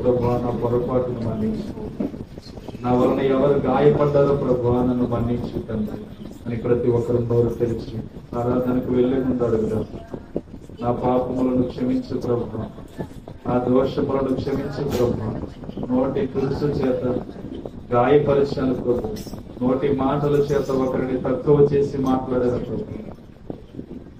ప్రభా, నా పొరపాటును మన్నించు. నా వలన ఎవరు గాయపడ్డారో ప్రభా నన్ను మన్నించు తండ్రి అని ప్రతి ఒక్కరు నోరు తెరిచి ఆరాధనకు వెళ్ళే ముందు అడుగుదాం. నా పాపములను క్షమించు ప్రభా, నా దోషములను క్షమించు ప్రభా. నోటి తులుసు చేత గాయపరిచాను ప్రభు, నోటి మాటల చేత ఒకరిని తక్కువ చేసి మాట్లాడాను ప్రభు.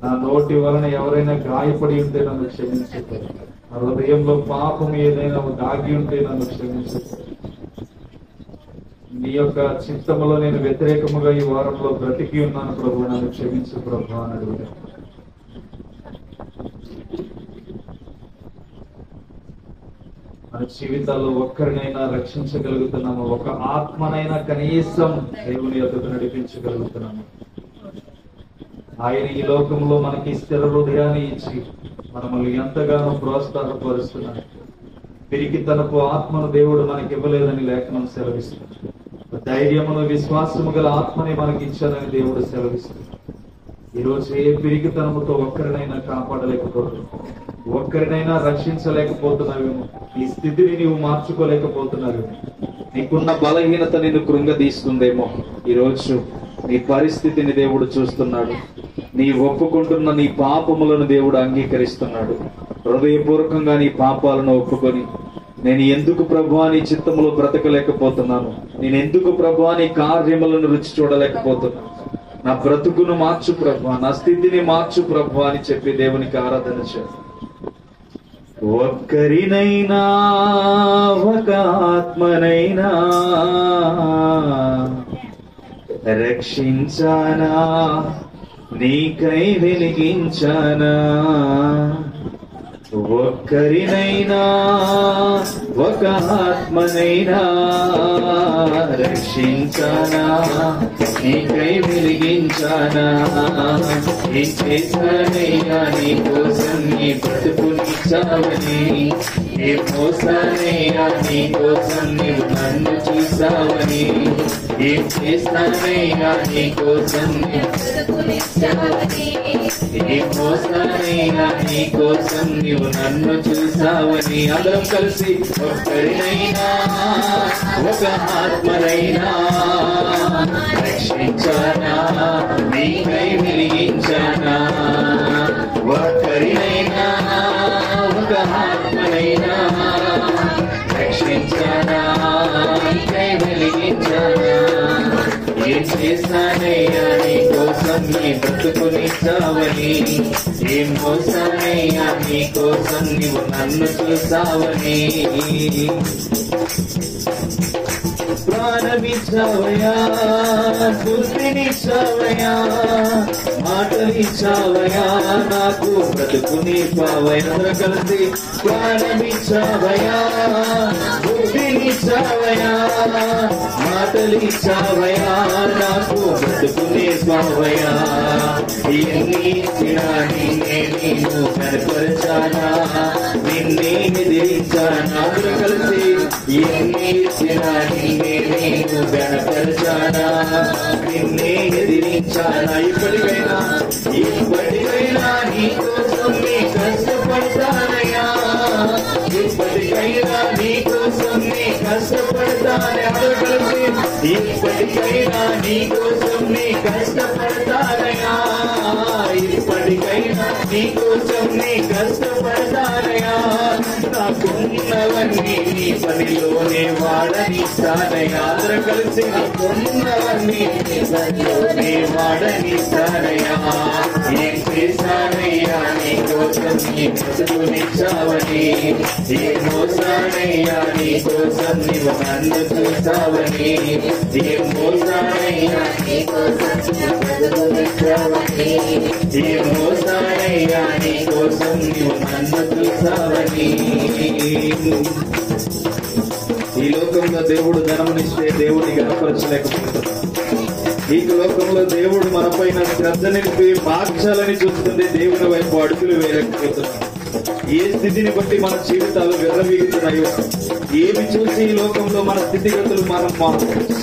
నా నోటి వలన ఎవరైనా గాయపడి ఉంటే నన్ను క్షమించు ప్రభు. నా హృదయంలో పాపం ఏదైనా దాగి ఉంటే నన్ను క్షమించు. నీ యొక్క చిత్తములో నేను వ్యతిరేకముగా ఈ వారంలో బ్రతికి ఉన్నాను ప్రభు, నన్ను క్షమించు ప్రభు అని అడుగుతాను. మన జీవితాల్లో ఒక్కరినైనా రక్షించగలుగుతున్నాము, ఒక ఆత్మనైనా కనీసం దేవుని యొద్దకు నడిపించగలుగుతున్నాము. ఆయన ఈ లోకంలో మనకి స్థిర హృదయాన్ని ఇచ్చి మనల్ని ఎంతగానో ప్రోత్సాహపరుస్తున్నాడు. పిరికితనపు ఆత్మను దేవుడు మనకి ఇవ్వలేదని లేఖనం సెలవిస్తుంది. ధైర్యమును విశ్వాసము గల ఆత్మని మనకి ఇచ్చానని దేవుడు సెలవిస్తుంది. ఈరోజు ఏ పిరికితనముతో ఒక్కరినైనా కాపాడలేకపోతున్నావు, ఒక్కరినైనా రక్షించలేకపోతున్నావేమో, ఈ స్థితిని నీవు మార్చుకోలేకపోతున్నావేమో, నీకున్న బలహీనత నిన్ను కృంగదీస్తుందేమో. ఈరోజు నీ పరిస్థితిని దేవుడు చూస్తున్నాడు. నీ ఒప్పుకుంటున్న నీ పాపములను దేవుడు అంగీకరిస్తున్నాడు. హృదయపూర్వకంగా నీ పాపాలను ఒప్పుకొని, నేను ఎందుకు ప్రభువా నీ చిత్తములో బ్రతకలేకపోతున్నాను, నేను ఎందుకు ప్రభువా నీ కార్యములను రుచి చూడలేకపోతున్నాను, నా బ్రతుకును మార్చు ప్రభువా, నా స్థితిని మార్చు ప్రభువా అని చెప్పి దేవునికి ఆరాధన చేయాలి. ఒక్కరినైనా ఒక ఆత్మనైనా రక్షించానా, నీకై వెలిగించానా. ఒక్కరినైనా ఒక ఆత్మనైనా రక్షించానా, నీకై వెలిగించానా. ఏం చేశానయ్యా నీ కోసం, నీ బ్రతుకునిచ్చావని, ఏ మోసానయ్యా నీ కోసం నీవు నన్ను చూసావని. ఏం చేస్తానయ్యా నీ కోసం, ఏ మోసానయ్యా నీ కోసం నీవు నన్ను చూసావని. అందరం కలిసి ఒక్కరినైనా ఒక ఆత్మనైనా రక్షించానా, నీకై వెలిగించానా. ఒక్కరినైనా ఒక ఆత్మనైనా రక్షించానా, నీకై వెలిగించానా. ఏం చేశానయ్యా నీ కోసం, నీ బ్రతుకునిచ్చావని, ఏం మోసానయ్యా నీ కోసం నీవు నన్ను చూసావని. ప్రాణమిచ్చావయ్యా, బుద్ధినిచ్చావయ్యా, మాటలిచ్చావయ్యా, నాకు బ్రతుకునివ్వవయ్యా. కలిసి ప్రాణమిచ్చావయ్యా, బుద్ధినిచ్చావయ్యా, మాటలిచ్చావయ్యా, నాకు బ్రతుకునివ్వవయ్యా. ఎన్ని ఇచ్చినా నిన్నే నేను కనపరచానా, నిన్నే ఎదిరించానా. కలిసి ఎన్ని ఇచ్చినా నిన్నే నేను కనపరచానా, నిన్నే ఎదిరించానా. ఇప్పటికైనా నీ కోసం నీ కష్టపడతానయ్యా, ఇప్పటికైనా నీ కోసం నీ కష్టపడతానయ్యా. కలిసి ఇప్పటికైనా నీ కోసం నీ కష్టపడతానయ్యా, ఇప్పటికైనా నీ కోసం నీ కష్టపడతానయ్యా. నాకున్నవన్నీ నీ పనిలోనే వాడనిస్తానయ్యా. అందరూ కలిసి నాకున్నవన్నీ నీ పనిలోనే వాడనిస్తానయ్యా. ఏం చేశానయ్యా నీ కోసం, నీ బ్రతుకునిచ్చావని, ఏం మోసానయ్యా నీ కోసం నీవు నన్ను చూసావని. ఏం మోసానయ్యా నీ కోసం నీవు బ్రతుకునిచ్చావని, ఏం మోసానయ్యా నీ కోసం నీవు నన్ను చూసావని. ఈ లోకంలో దేవుడు ధనమునిస్తే దేవుడిని గణపరచలేకపోతున్నాడు. ఈ లోకంలో దేవుడు మనపైన శ్రద్ధ నిలిపి మార్చాలని చూస్తుంది, దేవుని వైపు అడుగులు వేయలేకపోతున్నాడు. ఏ స్థితిని బట్టి మన జీవితాలు విర్రవీగుతున్నాయో, ఏమి చూసి ఈ లోకంలో మన స్థితిగతులు మనం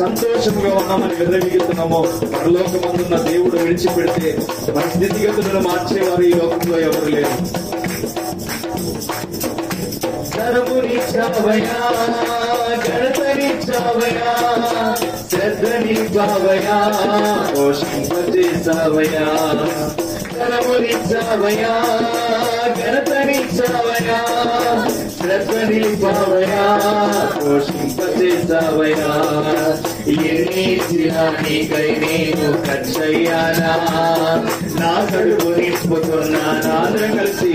సంతోషంగా ఉన్నామని విర్రవీగుతున్నామో, పరలోకమందున్న దేవుడు విడిచిపెడితే మన స్థితిగతులను మార్చేవారు ఈ లోకంలో ఎవరు లేరు. ఘనమునిచ్చావయ్యా, ఘనతనిచ్చావయ్యా, శ్రద్ధనివ్వావయ్యా, పోషింపజేసావయ్యా. ఘనమునిచ్చావయ్యా, ఘనతనిచ్చావయ్యా, శ్రద్ధనివ్వావయ్యా, పోషింపజేసావయ్యా. ఎన్ని ఇచ్చినా నీకై నేను ఖర్చయ్యానా, నా కడుపు నింపుతున్నా నాతో కలిసి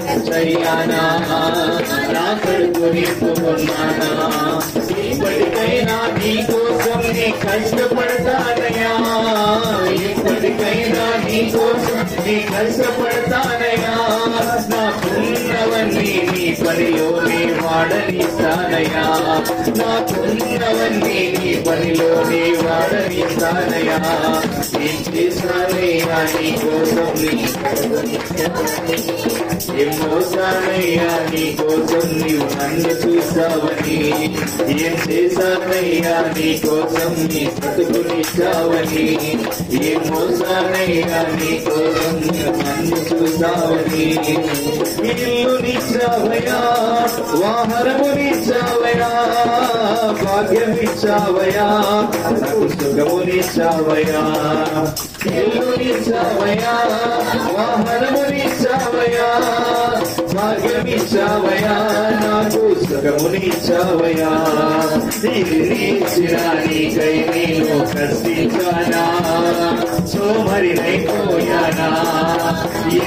ఖర్చయ్యానా, నా కడుపు నింపుకున్నానా. ఇప్పటికైనా నీ కోసం నీ కష్టపడతానయ్యా, ఇప్పటికైనా నీ కోసం నీ కష్టపడతానయ్యా. నాకున్నవన్నీ నీ పనిలో నీ వాడనిస్తానయ్యా, నాకున్నవన్నీ నీ పనిలో నీ వాడనిస్తానయ్యా. ఏం చేశానయ్యా నీ కోసం, ఎన్నోసానయ్యా నీ కోసం నీవు నన్ను చూసావని, ఏం చేశానయ్యా నీ కోసం నీ బ్రతుకునిచ్చావని, ఏమోసానయ్యా నీ కోసం నన్ను చూసావని. ఇల్లునిచ్చావయ్యా, వాహనమునిచ్చావయ్యా, భాగ్యమిచ్చావయ్యా, నాకు సుఖమునిచ్చావయ్యా. ఇల్లునిచ్చావయ్యా, వాహనమునిచ్చావయ్యా, భాగ్యమిచ్చావయ్యా, నాకు సుఖమునిచ్చావయ్యా. ఇచ్చినా నీకై నేను కష్టించానా, సోమరినైపోయానా.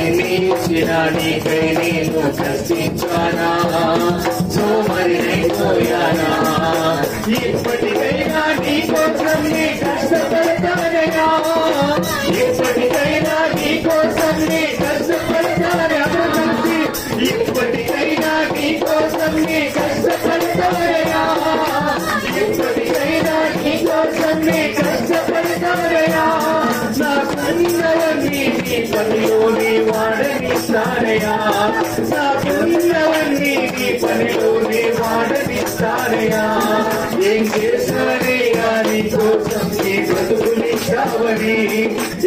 ఎన్ని ఇచ్చినా నీకై నేను కష్టించానా, సోమరినైపోయానా. ఇప్పటికైనా నీ కోసం నీ కష్టపడతానయ్యా, ఇప్పటికైనా నీ కోసం నీ కష్టపడతానయ్యా. ఇప్పటికైనా నీ కోసం నీ కష్టపడతానయ్యా, ఇప్పటికైనా నీ కోసం నీ కష్టపడతానయ్యా. నాకున్నవన్నీ నీ పనిలో నీ వాడనిస్తానయ్యా, నాకున్నవన్నీ నీ పనిలో నీ వాడనిస్తానయ్యా. ఏం చేశానయ్యా నీ కోసం నీ బ్రతుకునిచ్చావని,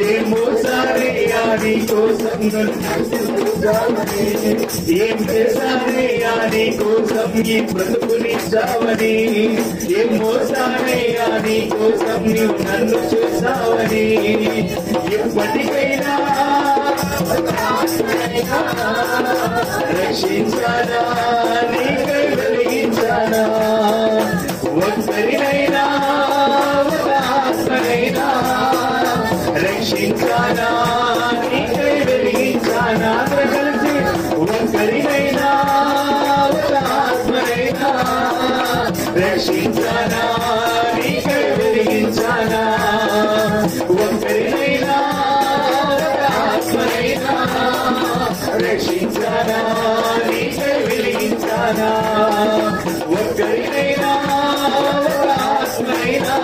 ఏం మోసానయ్యా నీ కోసం నన్ను, ఏం చేశానయ్యా నీ కోసం నీ బ్రతుకునిచ్చావని, ఏం మోసానయ్యా నీ కోసం నీవు నన్ను చూసావని. ఎప్పటికైనా రక్షించానా, నీకై వెలిగించానా, ఒక్కరినైనా ఒక ఆత్మనైనా రక్షించానా, నీకై వెలిగించానా. కలిసి ఒక్కరినైనా ఒక ఆత్మనైనా రక్షించానా, నీకై వెలిగించానా. ఒక్కరినైనా ఒక ఆత్మనైనా రక్షించానా, నీకై వెలిగించానా. ఒక్కరినైనా ఒక ఆత్మనైనా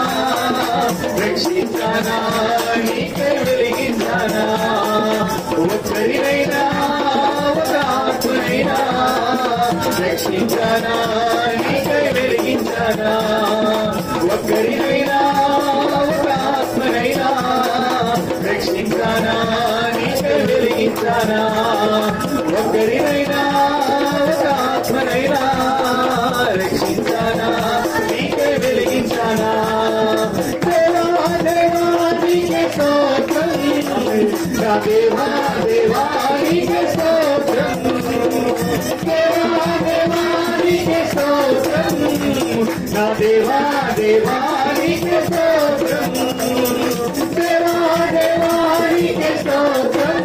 రక్షించానా, నీకై వెలిగించానా. ఒక్కరినైనా ఒక ఆత్మనైనా రక్షించానా, నీకై వెలిగించానా. ఒక్కరినైనా ఒక ఆత్మనైనా రక్షించానా, నీకై వెలిగించానా. ఒక్కరినైనా ఒక ఆత్మనైనా రక్షించానా, నీకై వెలిగించానా. దేవా దేవా నీకే స్తోత్రం, నా దేవా దేవా నీకే స్తోత్రం, దేవా దేవా నీకే స్తోత్రం, నా దేవా దేవా నీకే స్తోత్రం, దేవా దేవా నీకే స్తోత్రం,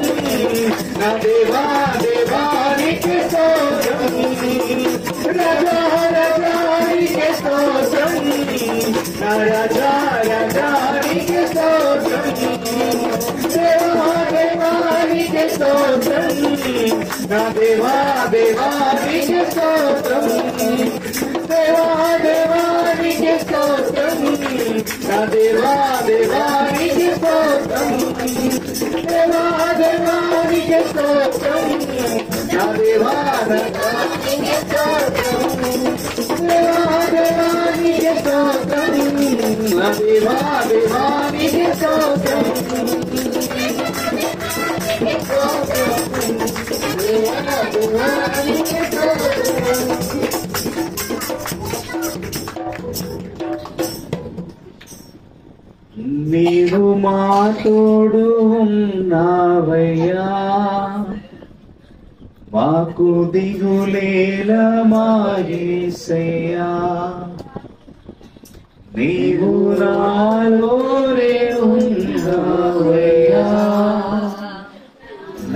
నా దేవా దేవా నీకే స్తోత్రం. రాజా రాజా నీకే స్తోత్రం, నా రాజా రాజా నీకే స్తోత్రం, దేవా దేవా నీకే స్తోత్రం, నా దేవా దేవా నీకే స్తోత్రం, దేవా దేవా నీకే స్తోత్రం, నా దేవా దేవా నీకే స్తోత్రం, దేవా దేవా నీకే స్తోత్రం, నా దేవా దేవా నీకే స్తోత్రం, దేవా దేవా నీకే స్తోత్రం, నా దేవా దేవా నీకే స్తోత్రం. నీవు మా తోడు ఉన్నావయ్యా, మాకు దిగులేల మా యేసయ్యా, నీవు నాలోనే ఉన్నావయ్యా,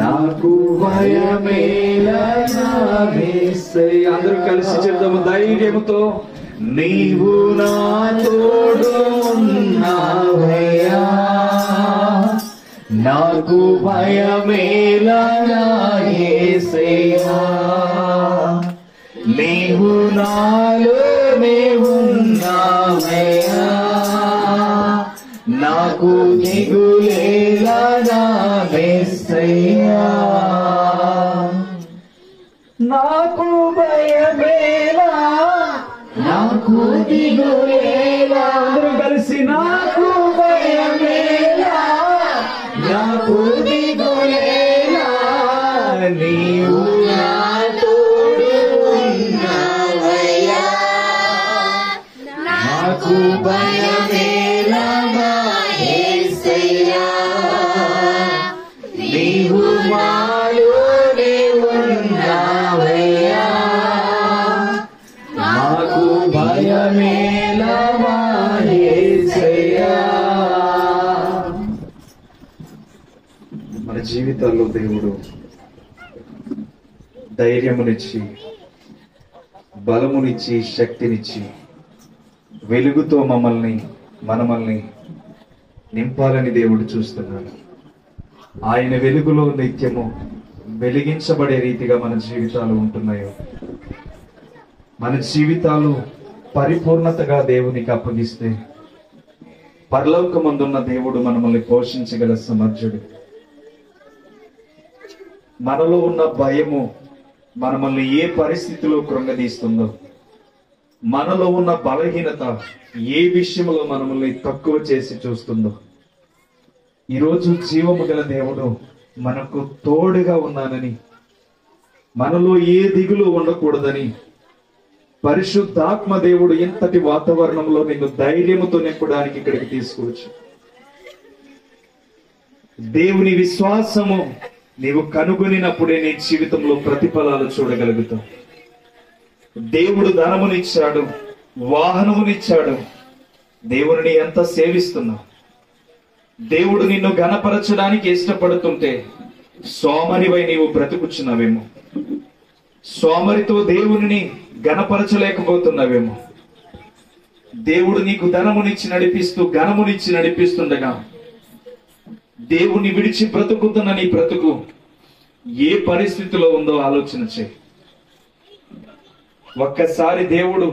నాకు భయమేల నా యేసయ్యా. అందరూ కలిసి చెప్తాము ధైర్యముతో. నీవు నా తోడు ఉన్నావయ్యా, నాకు భయమేలా నా యేసయ్యా, నీవు నాలోనే ఉన్నావయ్యా, నాకు దిగులేలా నా యేసయ్యా, నాకు భయమేలా, నాకు దిగులేలా. అందరూ కలిసి నాకు భయమేలా, నాకు దిగులేలా, నీవు నా తోడు ఉన్నావయ్యా, నాకు భయమేలా నా యేసయ్యా, నీవు నాలోనే ఉన్నావయ్యా, నాకు భయమేలా నా యేసయ్యా. మన జీవితాల్లో దేవుడు ధైర్యమునిచ్చి, బలమునిచ్చి, శక్తినిచ్చి, వెలుగుతో మనల్ని నింపాలని దేవుడు చూస్తున్నాడు. ఆయన వెలుగులో నిత్యము వెలిగించబడే రీతిగా మన జీవితాలు ఉంటున్నాయో, మన జీవితాలు పరిపూర్ణతగా దేవునికి అప్పగిస్తే పరలోకమందున్న దేవుడు మనల్ని పోషించగల సమర్థుడు. మనలో ఉన్న భయము మనల్ని ఏ పరిస్థితిలో కృంగదీస్తుందో, మనలో ఉన్న బలహీనత ఏ విషయంలో మనల్ని తక్కువ చేసి చూస్తుందో, ఈరోజు జీవము గల దేవుడు మనకు తోడుగా ఉన్నానని, మనలో ఏ దిగులు ఉండకూడదని పరిశుద్ధాత్మ దేవుడు ఎంతటి వాతావరణంలో నిన్ను ధైర్యముతో నింపడానికి ఇక్కడికి తీసుకువచ్చు. దేవుని విశ్వాసము నీవు కనుగొనినప్పుడే నీ జీవితంలో ప్రతిఫలాలు చూడగలుగుతావు. దేవుడు ధనమునిచ్చాడు, వాహనమునిచ్చాడు, దేవుడిని ఎంత సేవిస్తున్నావు. దేవుడు నిన్ను ఘనపరచడానికి ఇష్టపడుతుంటే సోమరివై నీవు బ్రతుకుచున్నావేమో, సోమరితో దేవుని ఘనపరచలేకపోతున్నావేమో. దేవుడు నీకు ధనమునిచ్చి నడిపిస్తూ, ఘనమునిచ్చి నడిపిస్తుండగా దేవుని విడిచి బ్రతుకుతున్న నీ బ్రతుకు ఏ పరిస్థితిలో ఉందో ఆలోచన చేయి. ఒక్కసారి దేవుడు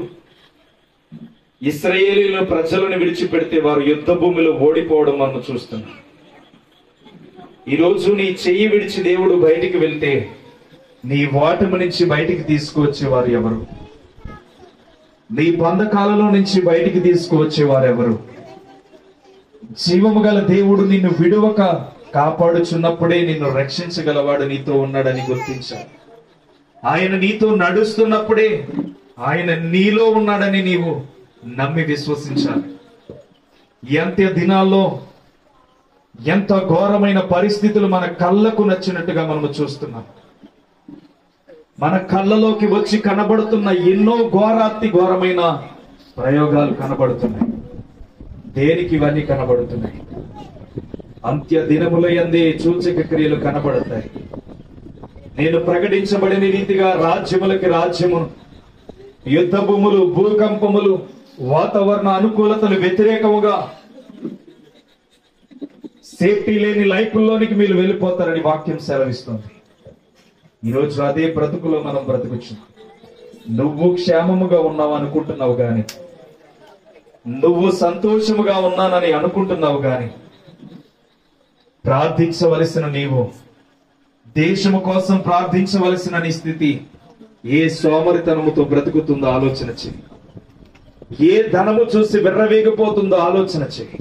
ఇశ్రాయేలీయుల ప్రజలను విడిచిపెడితే వారు యుద్ధ భూమిలో ఓడిపోవడం మనం చూస్తున్నాం. ఈరోజు నీ చెయ్యి విడిచి దేవుడు బయటికి వెళ్తే నీ ఓటమి నుంచి బయటికి తీసుకువచ్చేవారు ఎవరు? నీ బంధకాలలో నుంచి బయటికి తీసుకువచ్చేవారు ఎవరు? జీవము గల దేవుడు నిన్ను విడువక కాపాడుచున్నప్పుడే నిన్ను రక్షించగలవాడు నీతో ఉన్నాడని గుర్తించాలి. ఆయన నీతో నడుస్తున్నప్పుడే ఆయన నీలో ఉన్నాడని నీవు నమ్మి విశ్వసించాలి. ఎంత దినాల్లో ఎంత ఘోరమైన పరిస్థితులు మన కళ్ళకు నచ్చినట్టుగా మనము చూస్తున్నాం. మన కళ్ళలోకి వచ్చి కనబడుతున్న ఎన్నో ఘోరమైన ప్రయోగాలు కనబడుతున్నాయి. దేనికి ఇవన్నీ కనబడుతున్నాయి? అంత్య దినముల యందే సూచక క్రియలు కనబడతాయి. నేను ప్రకటించబడిన రీతిగా రాజ్యములకి రాజ్యము, యుద్ధ భూములు, భూకంపములు, వాతావరణ అనుకూలతలు వ్యతిరేకముగా సేఫ్టీ లేని లైఫ్లోనికి మీరు వెళ్ళిపోతారని వాక్యం సెలవిస్తుంది. ఈరోజు అదే బ్రతుకులో మనం బ్రతుకుచ్చు. నువ్వు క్షేమముగా ఉన్నావు అనుకుంటున్నావు గాని, నువ్వు సంతోషముగా ఉన్నానని అనుకుంటున్నావు గాని, ప్రార్థించవలసిన నీవు, దేశము కోసం ప్రార్థించవలసిన నీ స్థితి ఏ సోమరితనముతో బ్రతుకుతుందో ఆలోచన చెయ్యి. ఏ ధనము చూసి విర్రవేగిపోతుందో ఆలోచన చెయ్యి.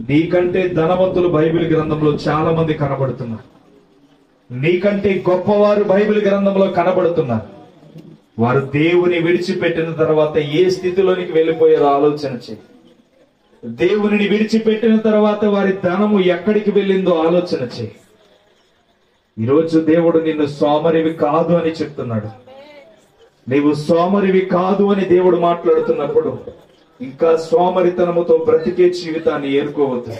నీకంటే ధనవంతులు బైబిల్ గ్రంథంలో చాలా మంది కనబడుతున్నారు. నీకంటే గొప్పవారు బైబిల్ గ్రంథంలో కనబడుతున్నారు. వారు దేవుని విడిచిపెట్టిన తర్వాత ఏ స్థితిలోనికి వెళ్ళిపోయారో ఆలోచన చేయి. దేవునిని విడిచిపెట్టిన తర్వాత వారి ధనము ఎక్కడికి వెళ్ళిందో ఆలోచన చేయి. ఈరోజు దేవుడు నిన్ను సోమరివి కాదు అని చెప్తున్నాడు. నీవు సోమరివి కాదు అని దేవుడు మాట్లాడుతున్నప్పుడు ఇంకా సోమరితనముతో బ్రతికే జీవితాన్ని ఏరుకోవద్దు.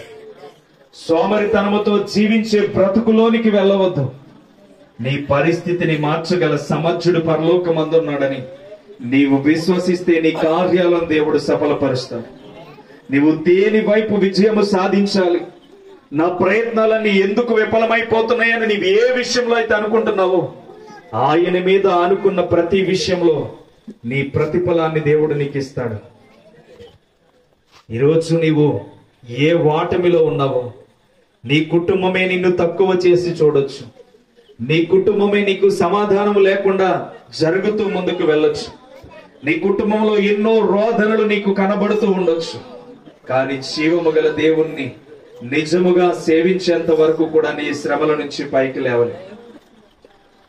సోమరితనముతో జీవించే బ్రతుకులోనికి వెళ్ళవద్దు. నీ పరిస్థితిని మార్చగల సమర్థుడు పరలోకమందున్నాడని నీవు విశ్వసిస్తే నీ కార్యాలను దేవుడు సఫలపరుస్తాడు. నీవు దేని వైపు విజయము సాధించాలి, నా ప్రయత్నాలన్నీ ఎందుకు విఫలమైపోతున్నాయని నీవు ఏ విషయంలో అయితే అనుకుంటున్నావో ఆయన మీద అనుకున్న ప్రతి విషయంలో నీ ప్రతిఫలాన్ని దేవుడు నీకు ఇస్తాడు. ఈరోజు నీవు ఏ వాటమిలో ఉన్నావో నీ కుటుంబమే నిన్ను తక్కువ చేసి చూడొచ్చు. నీ కుటుంబమే నీకు సమాధానం లేకుండా జరుగుతూ ముందుకు వెళ్ళొచ్చు. నీ కుటుంబంలో ఎన్నో రోదనలు నీకు కనబడుతూ ఉండొచ్చు. కానీ జీవము గల దేవుణ్ణి నిజముగా సేవించేంత వరకు కూడా నీ శ్రమల నుంచి పైకి లేవాలి.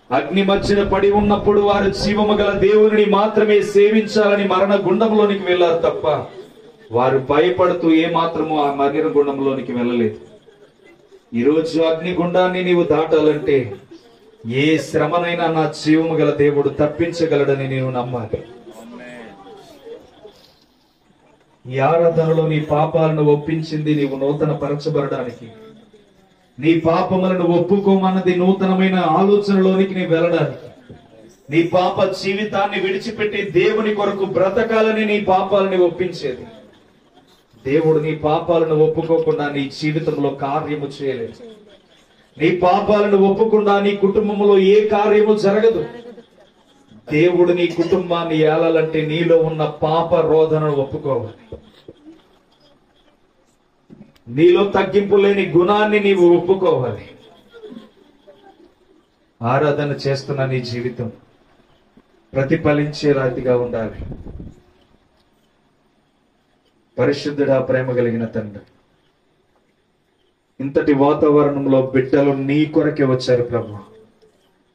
అగ్ని మధ్యన పడి ఉన్నప్పుడు వారు జీవము గల దేవుని మాత్రమే సేవించాలని మరణ గుండంలోనికి వెళ్ళారు తప్ప వారు భయపడుతూ ఏమాత్రము ఆ మరణ గుండంలోనికి వెళ్ళలేదు. ఈరోజు అగ్నిగుండాన్ని నీవు దాటాలంటే ఏ శ్రమనైనా నా జీవము గల దేవుడు తప్పించగలడని నేను నమ్మాలి. ఈ ఆరాధనలో నీ పాపాలను ఒప్పించింది నీవు నూతన పరచబడడానికి. నీ పాపములను ఒప్పుకోమన్నది నూతనమైన ఆలోచనలోనికి నీ వెళ్ళడానికి. నీ పాప జీవితాన్ని విడిచిపెట్టి దేవుని కొరకు బ్రతకాలని నీ పాపాలని ఒప్పించేది. దేవుడు నీ పాపాలను ఒప్పుకోకుండా నీ జీవితంలో కార్యము చేయలేదు. నీ పాపాలను ఒప్పుకుండా నీ కుటుంబంలో ఏ కార్యము జరగదు. దేవుడు నీ కుటుంబాన్ని ఏలాలంటే నీలో ఉన్న పాప రోధనను ఒప్పుకోవాలి. నీలో తగ్గింపు లేని గుణాన్ని నీవు ఒప్పుకోవాలి. ఆరాధన చేస్తున్న నీ జీవితం ప్రతిఫలించే రీతిగా ఉండాలి. పరిశుద్ధుడా, ప్రేమ కలిగిన తండ్రి, ఇంతటి వాతావరణంలో బిడ్డలు నీ కొరకే వచ్చారు ప్రభు.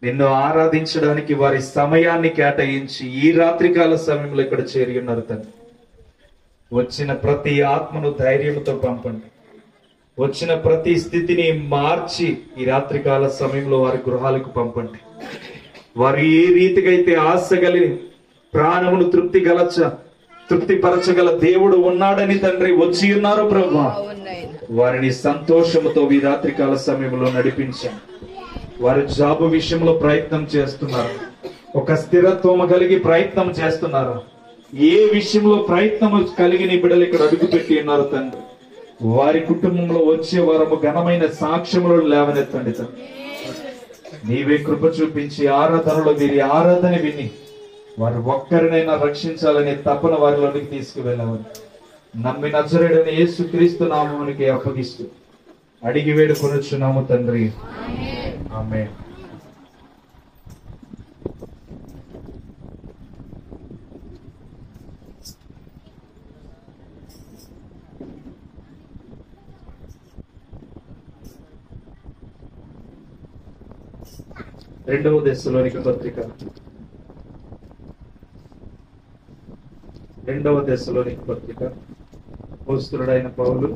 నిన్ను ఆరాధించడానికి వారి సమయాన్ని కేటాయించి ఈ రాత్రికాల సమయంలో ఇక్కడ చేరి ఉన్నారు తండ్రి. వచ్చిన ప్రతి ఆత్మను ధైర్యంతో పంపండి. వచ్చిన ప్రతి స్థితిని మార్చి ఈ రాత్రికాల సమయంలో వారి గృహాలకు పంపండి. వారు ఏ రీతిగా అయితే ఆశ కలిగి ప్రాణమును తృప్తిపరచగల దేవుడు ఉన్నాడని తండ్రి వచ్చి ఉన్నారు ప్రభు. వారిని సంతోషముతో ఈ రాత్రికాల సమయంలో నడిపించండి. వారు జాబు విషయంలో ప్రయత్నం చేస్తున్నారు, ఒక స్థిరత్వం కలిగి ప్రయత్నం చేస్తున్నారు. ఏ విషయంలో ప్రయత్నం కలిగి నీ బిడ్డలు ఇక్కడ అడుగుపెట్టి ఉన్నారు తండ్రి. వారి కుటుంబంలో వచ్చే వారము ఘనమైన సాక్ష్యములను లేవనెత్తండి తండ్రి. నీవే కృప చూపించి ఆరాధనలో వీరి ఆరాధన విని వారు ఒక్కరినైనా రక్షించాలనే తపన వారిలోనికి తీసుకువెళ్ళవని నమ్మి నజరేయుడైన యేసుక్రీస్తు నామమునికి అప్పగిస్తూ అడిగి వేడుకొనుచున్నాము తండ్రి. ఆమేన్. రెండవ దశలోనిక పత్రిక 2 అపోస్తలుడైన పౌలు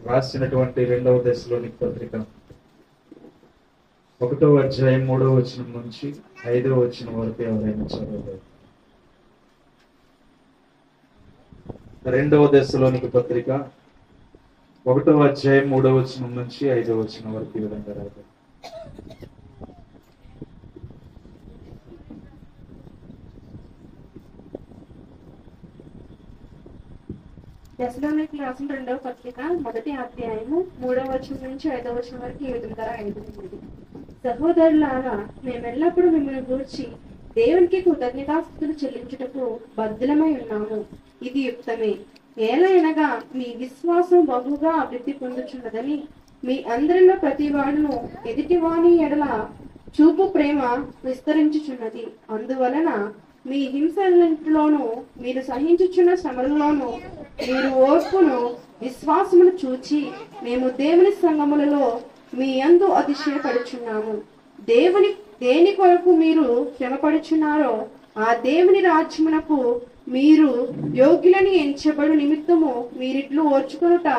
రాసినటువంటి 2వ దశలోనిక పత్రిక 1వ అధ్యాయం 3వ వచనం నుంచి 5వ వచనం వరకు ఎవరైనా చదవగలరు. 2వ దశలోనిక పత్రిక 1వ అధ్యాయం 3వ వచనం నుంచి 5వ వచనం వరకు ఈ విధంగా రాదు. దశలోనికి రాసిన 2వ పత్రిక 1వ అధ్యాయము 3వ వచనం నుంచి 5వ వచనం వరకు ఈ విధంగా రాయబడింది. సహోదరులారా, మేమెల్లప్పుడూ మిమ్మల్ని గూర్చి దేవునికి కృతజ్ఞతాస్తుతులు చెల్లించుటకు బద్ధులమై ఉన్నాము. ఇది యుక్తమే. ఏలైనగా మీ విశ్వాసం బహుగా అభివృద్ధి పొందుచున్నదని మీ అందరిలో ప్రతి వాడును ఎదుటివాని ఎడల చూపు ప్రేమ విస్తరించుచున్నది. అందువలన మీ హింసలన్నిటిలోనూ మీరు సహించుచున్న శ్రమలలోనూ మీరు ఓర్పును విశ్వాసమును చూచి మేము దేవుని సంఘములలో మీ యందు అతిశయపడుచున్నాము. దేని కొరకు మీరు శ్రమపడుచున్నారో ఆ దేవుని రాజ్యమునకు మీరు యోగ్యులని ఎంచబడు నిమిత్తము మీరిట్లు ఓర్చుకొనుట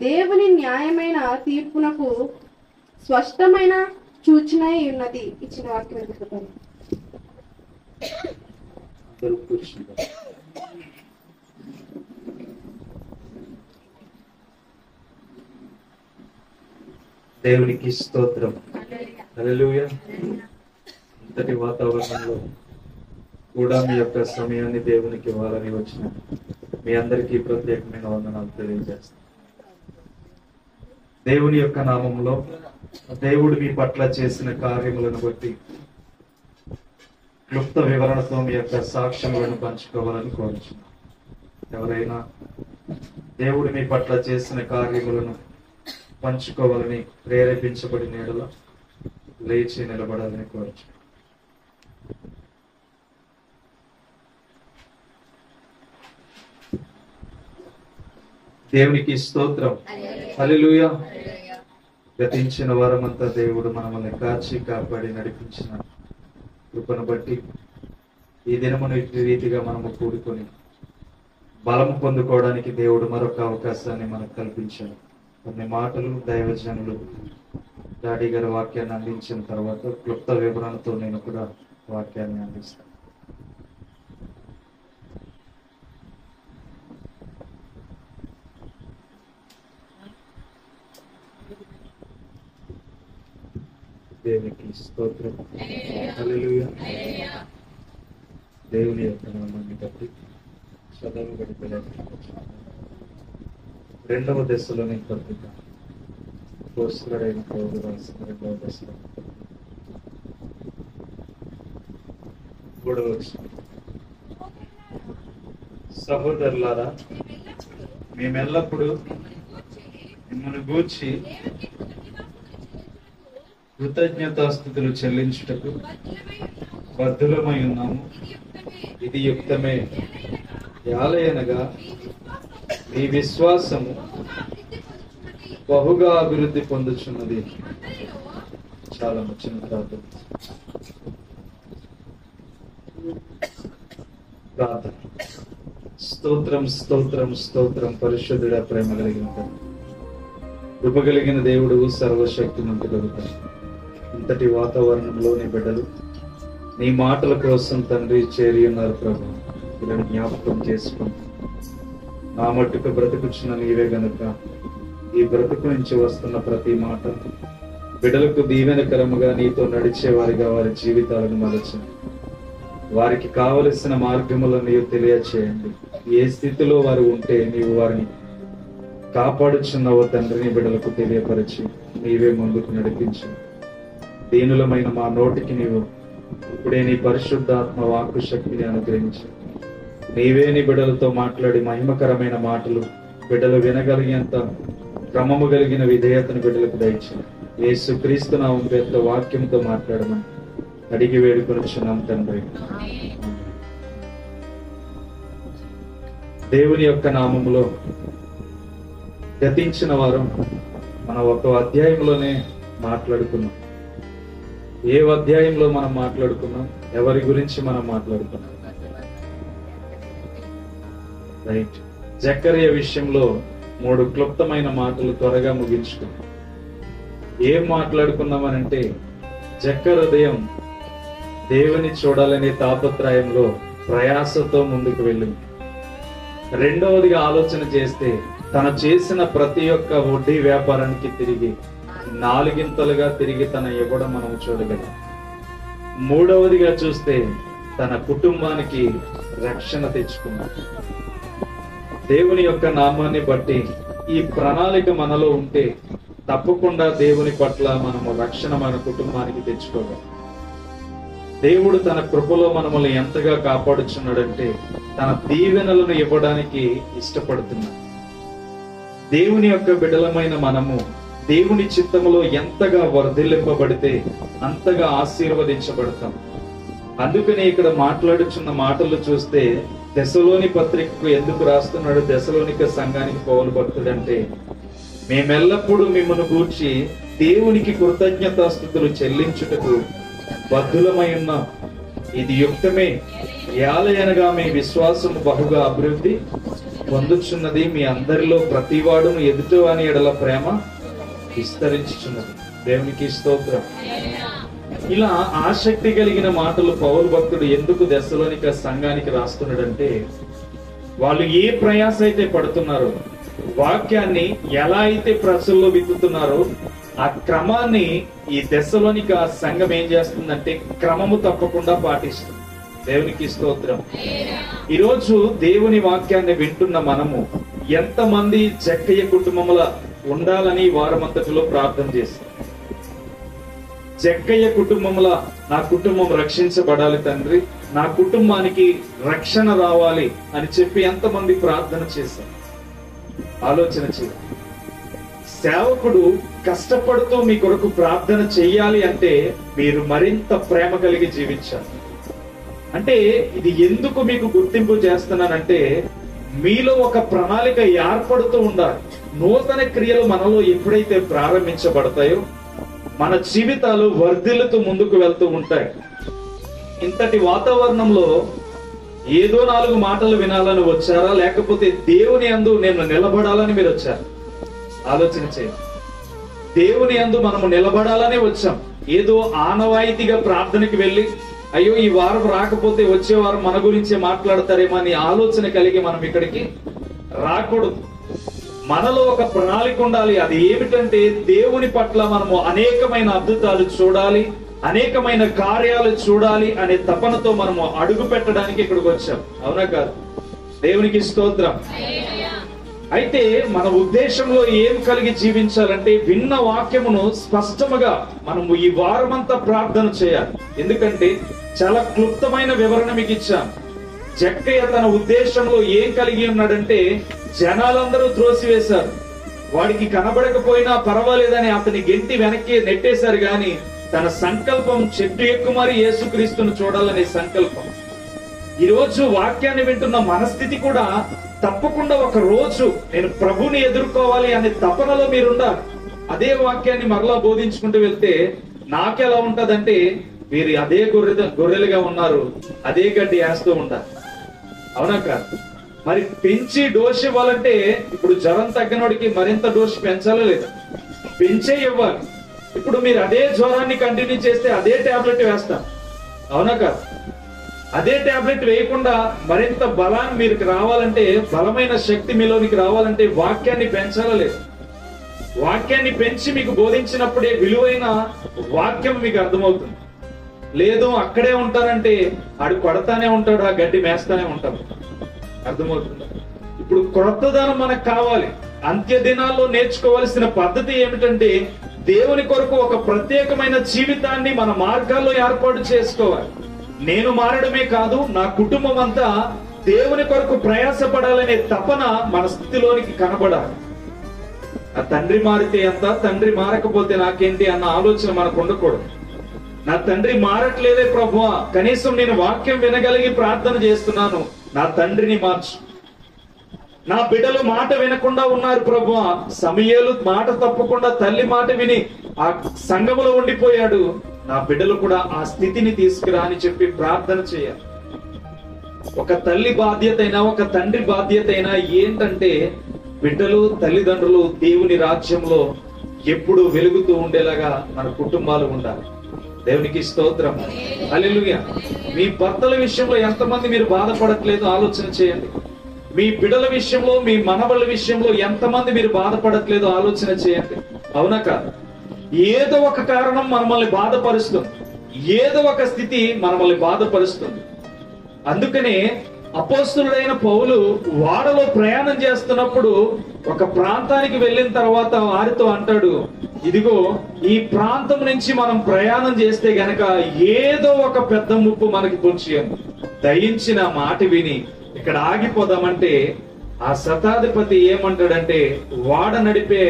దేవుని న్యాయమైన తీర్పునకు స్పష్టమైన సూచనై ఉన్నది. ఇచ్చిన వాక్యం ఎందుకుంటారు? దేవునికి స్తోత్రం. హల్లెలూయా. ఇంతటి వాతావరణంలో కూడా మీ యొక్క సమయాన్ని దేవునికి ఇవ్వాలని వచ్చిన మీ అందరికీ ప్రత్యేకమైన వందనాలు తెలియజేస్తాను. దేవుని యొక్క నామంలో దేవుడు మీ పట్ల చేసిన కార్యములను బట్టి క్లుప్త వివరణతో మీ యొక్క సాక్ష్యములను పంచుకోవాలని కోరుచున్నాను. ఎవరైనా దేవుడు మీ పట్ల చేసిన కార్యములను పంచుకోవాలని ప్రేరేపించబడిన యెడల లేచి నిలబడాలని కోరుచున్నాను. దేవునికి స్తోత్రం. హల్లెలూయా. గతించిన వారమంతా దేవుడు మనల్ని కాచి కాపాడి నడిపించిన కృపను బట్టి ఈ దినమును ఇట్టి రీతిగా మనము కూడుకొని బలము పొందుకోవడానికి దేవుడు మరొక అవకాశాన్ని మనకు కల్పించాడు. కొన్ని మాటలు దైవజనులు డాడీ గారి వాక్యాన్ని అందించిన తర్వాత క్లుప్త వివరణతో నేను కూడా వాక్యాన్ని అందిస్తాను. దేవునికి స్తోత్రం. హల్లెలూయా. దేవుని యొక్క నామాన్ని బట్టి చదవబడి రెండవ దశలోని పత్రిక పోస్టులైన పౌరులు రాసిన రెండవ దశలో 3వ వచనం. సహోదరులారా, మేమెల్లప్పుడూ మిమ్మల్ని గూర్చి కృతజ్ఞతాస్తుతులు చెల్లించుటకు బద్ధులమై ఉన్నాము. ఇది యుక్తమే. యాలయనగా మీ విశ్వాసము బహుగా అభివృద్ధి పొందుచున్నది. చాలా ముచ్చిన ప్రార్థన. స్తోత్రం స్తోత్రం స్తోత్రం. పరిశుద్ధుడ, ప్రేమ కలిగిన కృప కలిగిన దేవుడు, సర్వశక్తిమంతుడు, ఇంతటి వాతావరణంలో నీ బిడ్డలు నీ మాటల కోసం తండ్రి చేరి ఉన్నారు. ప్రభు, ఇలా జ్ఞాపకం చేసుకుని నా మట్టుకు బ్రతుకుచున్న నీవే గనుక ఈ బ్రతుకు నుంచి వస్తున్న ప్రతి మాట బిడ్డలకు దీవెనకరముగా నీతో నడిచే వారిగా వారి జీవితాలను మలచండి. వారికి కావలసిన మార్గములను నీవు తెలియచేయండి. ఏ స్థితిలో వారు ఉంటే నీవు వారిని కాపాడుచున్నావో తండ్రిని బిడ్డలకు తెలియపరిచి నీవే ముందుకు నడిపించు. దీనులమైన మా నోటికి నీవు ఇప్పుడే నీ పరిశుద్ధాత్మ వాక్కు శక్తిని అనుగ్రహించు. నీవే నీ బిడ్డలతో మాట్లాడి మహిమకరమైన మాటలు బిడ్డలు వినగలిగేంత క్రమము కలిగిన విధేయతను బిడ్డలకు దయచేయి. యేసుక్రీస్తు నామం పేరుతో వాక్యంతో మాట్లాడమని అడిగి వేడుకొనుచున్నాం తండ్రి. దేవుని యొక్క నామములో గతించిన వారం మనం ఒక అధ్యాయంలోనే మాట్లాడుకున్నాం. ఏ అధ్యాయంలో మనం మాట్లాడుకున్నాం? ఎవరి గురించి మనం మాట్లాడుకున్నాం? రైట్. జకర్యా విషయంలో 3 క్లుప్తమైన మాటలు త్వరగా ముగించుకున్నాం. ఏం మాట్లాడుకున్నామనంటే, జకర్ హృదయం దేవుని చూడాలనే తాపత్రయంలో ప్రయాసతో ముందుకు వెళ్ళింది. రెండవదిగా ఆలోచన చేస్తే తను చేసిన ప్రతి ఒక్క వడ్డీ వ్యాపారానికి తిరిగి 4 తిరిగి తన ఇవ్వడం మనం చూడగలం. మూడవదిగా చూస్తే తన కుటుంబానికి రక్షణ తెచ్చుకున్నాడు. దేవుని యొక్క నామాన్ని బట్టి ఈ ప్రణాళిక మనలో ఉంటే తప్పకుండా దేవుని పట్ల మనము రక్షణ మన కుటుంబానికి తెచ్చుకోగలం. దేవుడు తన కృపలో మనల్ని ఎంతగా కాపాడుచున్నాడంటే తన దీవెనలను ఇవ్వడానికి ఇష్టపడుతున్నాడు. దేవుని యొక్క బిడ్డలమైన మనము దేవుని చిత్తములో ఎంతగా వర్ధిల్లింపబడితే అంతగా ఆశీర్వదించబడతాం. అందుకని ఇక్కడ మాట్లాడుచున్న మాటలు చూస్తే దెసలోని పత్రికకు ఎందుకు రాస్తున్నాడు దెసలోనిక సంఘానికి పౌలు భక్తుడంటే, మేమెల్లప్పుడూ మిమ్మల్ని గూర్చి దేవునికి కృతజ్ఞతాస్తుతులు చెల్లించుటకు బద్ధులమై ఉన్నాం. ఇది యుక్తమే. యాలయనగా మీ విశ్వాసము బహుగా అభివృద్ధి పొందుచున్నది. మీ అందరిలో ప్రతివాడును ఎదుటివాని ఎడల ప్రేమ విస్తరించుచున్నది. దేవునికి స్తోత్రం. ఇలా ఆసక్తి కలిగిన మాటలు పౌలు భక్తుడు ఎందుకు దెస్సలోనిక సంఘానికి రాస్తున్నాడంటే, వాళ్ళు ఏ ప్రయాస అయితే పడుతున్నారో, వాక్యాన్ని ఎలా అయితే ప్రజల్లో విత్తుతున్నారో ఆ క్రమాన్ని ఈ దెస్సలోనిక సంఘం ఏం చేస్తుందంటే క్రమము తప్పకుండా పాటిస్తుంది. దేవునికి స్తోత్రం. ఈరోజు దేవుని వాక్యాన్ని వింటున్న మనము ఎంతమంది జక్కయ్య కుటుంబముల ఉండాలని వారమంతటిలో ప్రార్థన చేస్తాం. జక్కయ్య కుటుంబంలో నా కుటుంబం రక్షించబడాలి తండ్రి, నా కుటుంబానికి రక్షణ రావాలి అని చెప్పి ఎంతమంది ప్రార్థన చేశారు? ఆలోచన చేయాలి. సేవకుడు కష్టపడుతూ మీ కొరకు ప్రార్థన చెయ్యాలి అంటే మీరు మరింత ప్రేమ కలిగి జీవించాలి. అంటే ఇది ఎందుకు మీకు గుర్తింపు చేస్తున్నానంటే, మీలో ఒక ప్రణాళిక ఏర్పడుతూ ఉండాలి. నూతన క్రియలు మనలో ఎప్పుడైతే ప్రారంభించబడతాయో మన జీవితాలు వర్ధిల్లుతూ ముందుకు వెళ్తూ ఉంటాయి. ఇంతటి వాతావరణంలో ఏదో 4 మాటలు వినాలని వచ్చారా, లేకపోతే దేవుని యందు నేను నిలబడాలని మీరు వచ్చారు? ఆలోచన చేయండి. దేవుని యందు మనము నిలబడాలని వచ్చాం. ఏదో ఆనవాయితీగా ప్రార్థనకి వెళ్ళి అయ్యో ఈ వారం రాకపోతే వచ్చే వారం మన గురించే మాట్లాడతారేమో అని ఆలోచన కలిగి మనం ఇక్కడికి రాకూడదు. మనలో ఒక ప్రణాళిక ఉండాలి. అది ఏమిటంటే దేవుని పట్ల మనము అనేకమైన అద్భుతాలు చూడాలి, అనేకమైన కార్యాలు చూడాలి అనే తపనతో మనము అడుగు పెట్టడానికి ఇక్కడికి వచ్చాం. అవునా కాదు? దేవునికి స్తోత్రం. అయితే మన ఉద్దేశంలో ఏం కలిగి జీవించాలంటే, విన్న వాక్యమును స్పష్టముగా మనము ఈ వారమంతా ప్రార్థన చేయాలి. ఎందుకంటే చాలా క్లుప్తమైన వివరణ మీకు ఇచ్చాను. జక్కయ్య తన ఉద్దేశంలో ఏం కలిగి ఉన్నాడంటే, జనాలందరూ త్రోసివేశారు, వాడికి కనబడకపోయినా పర్వాలేదని అతని గెంటి వెనక్కి నెట్టేశారు. గాని తన సంకల్పం చెట్టు ఎక్కు మరి యేసుక్రీస్తును చూడాలనే సంకల్పం. ఈరోజు వాక్యాన్ని వింటున్న మనస్థితి కూడా తప్పకుండా ఒక రోజు నేను ప్రభుని ఎదుర్కోవాలి అనే తపనలో మీరుండాలి. అదే వాక్యాన్ని మరలా బోధించుకుంటూ వెళ్తే నాకెలా ఉంటదంటే, వీరు అదే గొర్రెలుగా ఉన్నారు, అదే గడ్డి వేస్తూ ఉంటారు. అవునా కాదు? మరి పెంచి డోస్ ఇవ్వాలంటే ఇప్పుడు జ్వరం తగ్గినోడికి మరింత డోస్ పెంచాలో లేదా? పెంచే ఇవ్వాలి. ఇప్పుడు మీరు అదే జ్వరాన్ని కంటిన్యూ చేస్తే అదే టాబ్లెట్ వేస్తాం. అవునా కాదు? అదే టాబ్లెట్ వేయకుండా మరింత బలాన్ని మీరు రావాలంటే, బలమైన శక్తి మీలోనికి రావాలంటే వాక్యాన్ని పెంచాలా లేదు? వాక్యాన్ని పెంచి మీకు బోధించినప్పుడే విలువైన వాక్యం మీకు అర్థమవుతుంది. లేదు అక్కడే ఉంటారంటే ఆడు కొడతానే ఉంటాడు, ఆ గడ్డి మేస్తానే ఉంటాడు. అర్థమవుతుంది? ఇప్పుడు క్రొత్తదనం మనకు కావాలి. అంత్య దినాల్లో నేర్చుకోవాల్సిన పద్ధతి ఏమిటంటే, దేవుని కొరకు ఒక ప్రత్యేకమైన జీవితాన్ని మన మార్గాల్లో ఏర్పాటు చేసుకోవాలి. నేను మారడమే కాదు, నా కుటుంబం అంతా దేవుని కొరకు ప్రయాసపడాలనే తపన మన స్థితిలోనికి కనబడాలి. నా తండ్రి మారితే ఎంత, తండ్రి మారకపోతే నాకేంటి అన్న ఆలోచన మనకు ఉండకూడదు. నా తండ్రి మారట్లేదే ప్రభువా, కనీసం నేను వాక్యం వినగలిగి ప్రార్థన చేస్తున్నాను, నా తండ్రిని మార్చు. నా బిడ్డలు మాట వినకుండా ఉన్నారు ప్రభువా, సమూయేలు మాట తప్పకుండా తల్లి మాట విని ఆ సంఘములో ఉండిపోయాడు, నా బిడ్డలు కూడా ఆ స్థితిని తీసుకురా అని చెప్పి ప్రార్థన చేయాలి. ఒక తల్లి బాధ్యత అయినా, ఒక తండ్రి బాధ్యత అయినా ఏంటంటే, బిడ్డలు తల్లిదండ్రులు దేవుని రాజ్యంలో ఎప్పుడు వెలుగుతూ ఉండేలాగా మన కుటుంబాలు ఉండాలి. దేవునికి స్తోత్రం. హల్లెలూయా. మీ భర్తల విషయంలో ఎంతమంది మీరు బాధపడట్లేదు ఆలోచన చేయండి. మీ బిడ్డల విషయంలో, మీ మనవళ్ళ విషయంలో ఎంతమంది మీరు బాధపడట్లేదు ఆలోచన చేయండి. అవునా కాదు? ఏదో ఒక కారణం మనల్ని బాధపరుస్తుంది, ఏదో ఒక స్థితి మనల్ని బాధపరుస్తుంది. అందుకనే అపోస్తలుడైన పౌలు వాడలో ప్రయాణం చేస్తున్నప్పుడు ఒక ప్రాంతానికి వెళ్ళిన తర్వాత వారితో అంటాడు, ఇదిగో ఈ ప్రాంతం నుంచి మనం ప్రయాణం చేస్తే గనక ఏదో ఒక పెద్ద ముప్పు మనకి పొంచి దయించిన మాట విని ఇక్కడ ఆగిపోదామంటే, ఆ శతాధిపతి ఏమంటాడంటే, వాడ నడిపే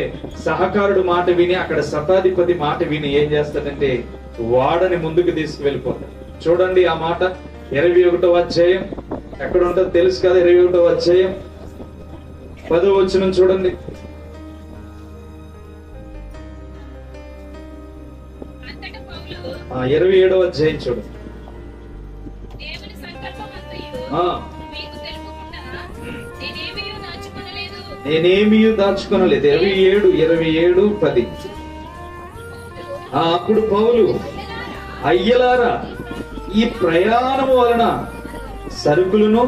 సహకారుడు మాట విని, అక్కడ శతాధిపతి మాట విని ఏం చేస్తాడంటే వాడని ముందుకు తీసుకువెళ్ళిపోతాడు. చూడండి ఆ మాట 21వ అధ్యాయం ఎక్కడ ఉంటుందో తెలుసు కదా? 21వ అధ్యాయం 10వ వచనం చూడండి. 27వ అధ్యాయం చూడు. దేవుని సంకల్పమంతయు ఆ, మీకు తెలుపకుండా నేనేమీ దాచుకొనలేదు. నేనేమీ దాచుకొనలేదు. 27:10. అప్పుడు పౌలు, అయ్యలారా, ఈ ప్రయాణము వలన సరుకులను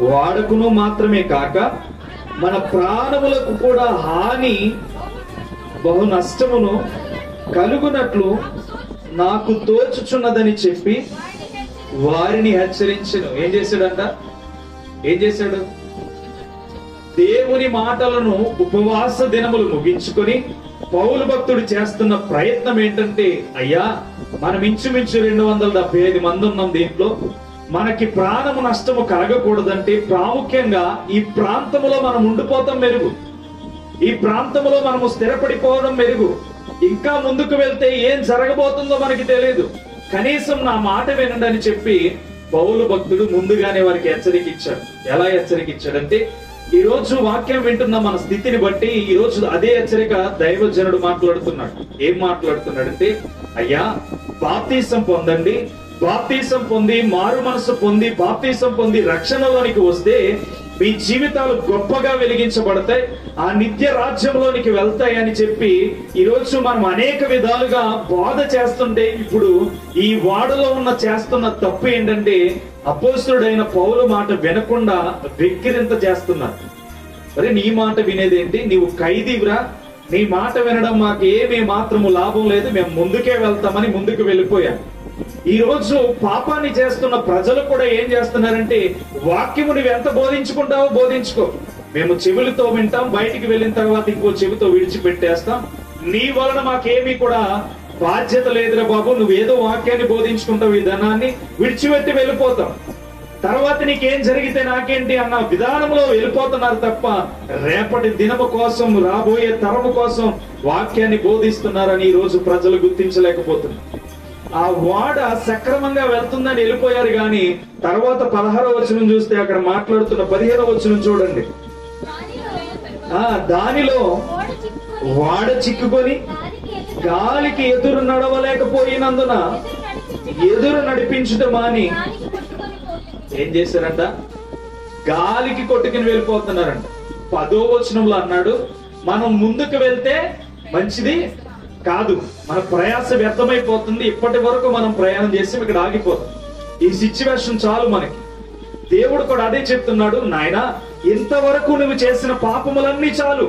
వాడకును మాత్రమే కాక మన ప్రాణములకు కూడా హాని బహు నష్టమును కలుగునట్లు నాకు తోచుచున్నదని చెప్పి వారిని హెచ్చరించెను. ఏం చేశాడంట? ఏం చేశాడు? దేవుని మాటలను ఉపవాస దినములు ముగించుకొని పౌలు భక్తుడు చేస్తున్న ప్రయత్నం ఏంటంటే, అయ్యా, మనం ఇంచుమించు 275 మంది ఉన్నాం. దీంట్లో మనకి ప్రాణము నష్టము కలగకూడదంటే ప్రాముఖ్యంగా ఈ ప్రాంతంలో మనం ఉండిపోతాం మెరుగు. ఈ ప్రాంతంలో మనము స్థిరపడిపోవడం మెరుగు. ఇంకా ముందుకు వెళ్తే ఏం జరగబోతుందో మనకి తెలియదు. కనీసం నా మాట వినండి అని చెప్పి పౌలు భక్తుడు ముందుగానే వారికి హెచ్చరిక ఇచ్చాడు. ఎలా హెచ్చరిక ఇచ్చాడంటే, ఈ రోజు వాక్యం వింటున్న మన స్థితిని బట్టి ఈ రోజు అదే హెచ్చరిక దైవజనుడు మాట్లాడుతున్నాడు. ఏం మాట్లాడుతున్నాడంటే, అయ్యా, బాప్తీసం పొందండి, బాప్తీసం పొంది మారు మనసు పొంది బాప్తీసం పొంది రక్షణలోనికి వస్తే మీ జీవితాలు గొప్పగా వెలిగించబడతాయి, ఆ నిత్య రాజ్యంలోనికి వెళ్తాయి అని చెప్పి ఈ రోజు మనం అనేక విధాలుగా బోధ చేస్తుంటే, ఇప్పుడు ఈ వాడలో చేస్తున్న తప్పు ఏంటంటే, అపోస్తలుడైన పౌలు మాట వినకుండా వెక్కిరింత చేస్తున్నారు. మరి నీ మాట వినేదేంటి? నీవు ఖైదీవిరా, నీ మాట వినడం మాకు ఏమీ మాత్రము లాభం లేదు, మేము ముందుకే వెళ్తామని ముందుకు వెళ్ళిపోయాం. ఈ రోజు పాపాన్ని చేస్తున్న ప్రజలు కూడా ఏం చేస్తున్నారంటే, వాక్యము నువ్వు ఎంత బోధించుకుంటావో బోధించుకో, మేము చెవులతో వింటాం, బయటికి వెళ్ళిన తర్వాత ఇంకో చెవితో విడిచిపెట్టేస్తాం, నీ వలన మాకేమీ కూడా బాధ్యత లేదురా బాబు, నువ్వేదో వాక్యాన్ని బోధించుకుంటావు, ఈ ధనాన్ని విడిచిపెట్టి వెళ్ళిపోతాం, తర్వాత నీకేం జరిగితే నాకేంటి అన్న విధానంలో వెళ్ళిపోతున్నారు తప్ప రేపటి దినము కోసం, రాబోయే తరము కోసం వాక్యాన్ని బోధిస్తున్నారని ఈ రోజు ప్రజలు గుర్తించలేకపోతున్నారు. ఆ వాడ సక్రమంగా వెళ్తుందని వెళ్ళిపోయారు గాని తర్వాత 16వ వచనం చూస్తే అక్కడ మాట్లాడుతున్న 15వ వచనం చూడండి. దానిలో వాడ చిక్కుకొని గాలికి ఎదురు నడవలేకపోయినందున ఎదురు నడిపించుట మాని ఏం చేశారంట? గాలికి కొట్టుకుని వెళ్ళిపోతున్నారంట. 10వ వచనంలో అన్నాడు, మనం ముందుకు వెళ్తే మంచిది కాదు, మన ప్రయాస వ్యర్థమైపోతుంది, ఇప్పటి వరకు మనం ప్రయాణం చేసి ఇక్కడ ఆగిపోతాం, ఈ సిచ్యువేషన్ చాలు మనకి. దేవుడు కూడా అదే చెప్తున్నాడు, నాయనా, ఇంతవరకు నువ్వు చేసిన పాపములన్నీ చాలు,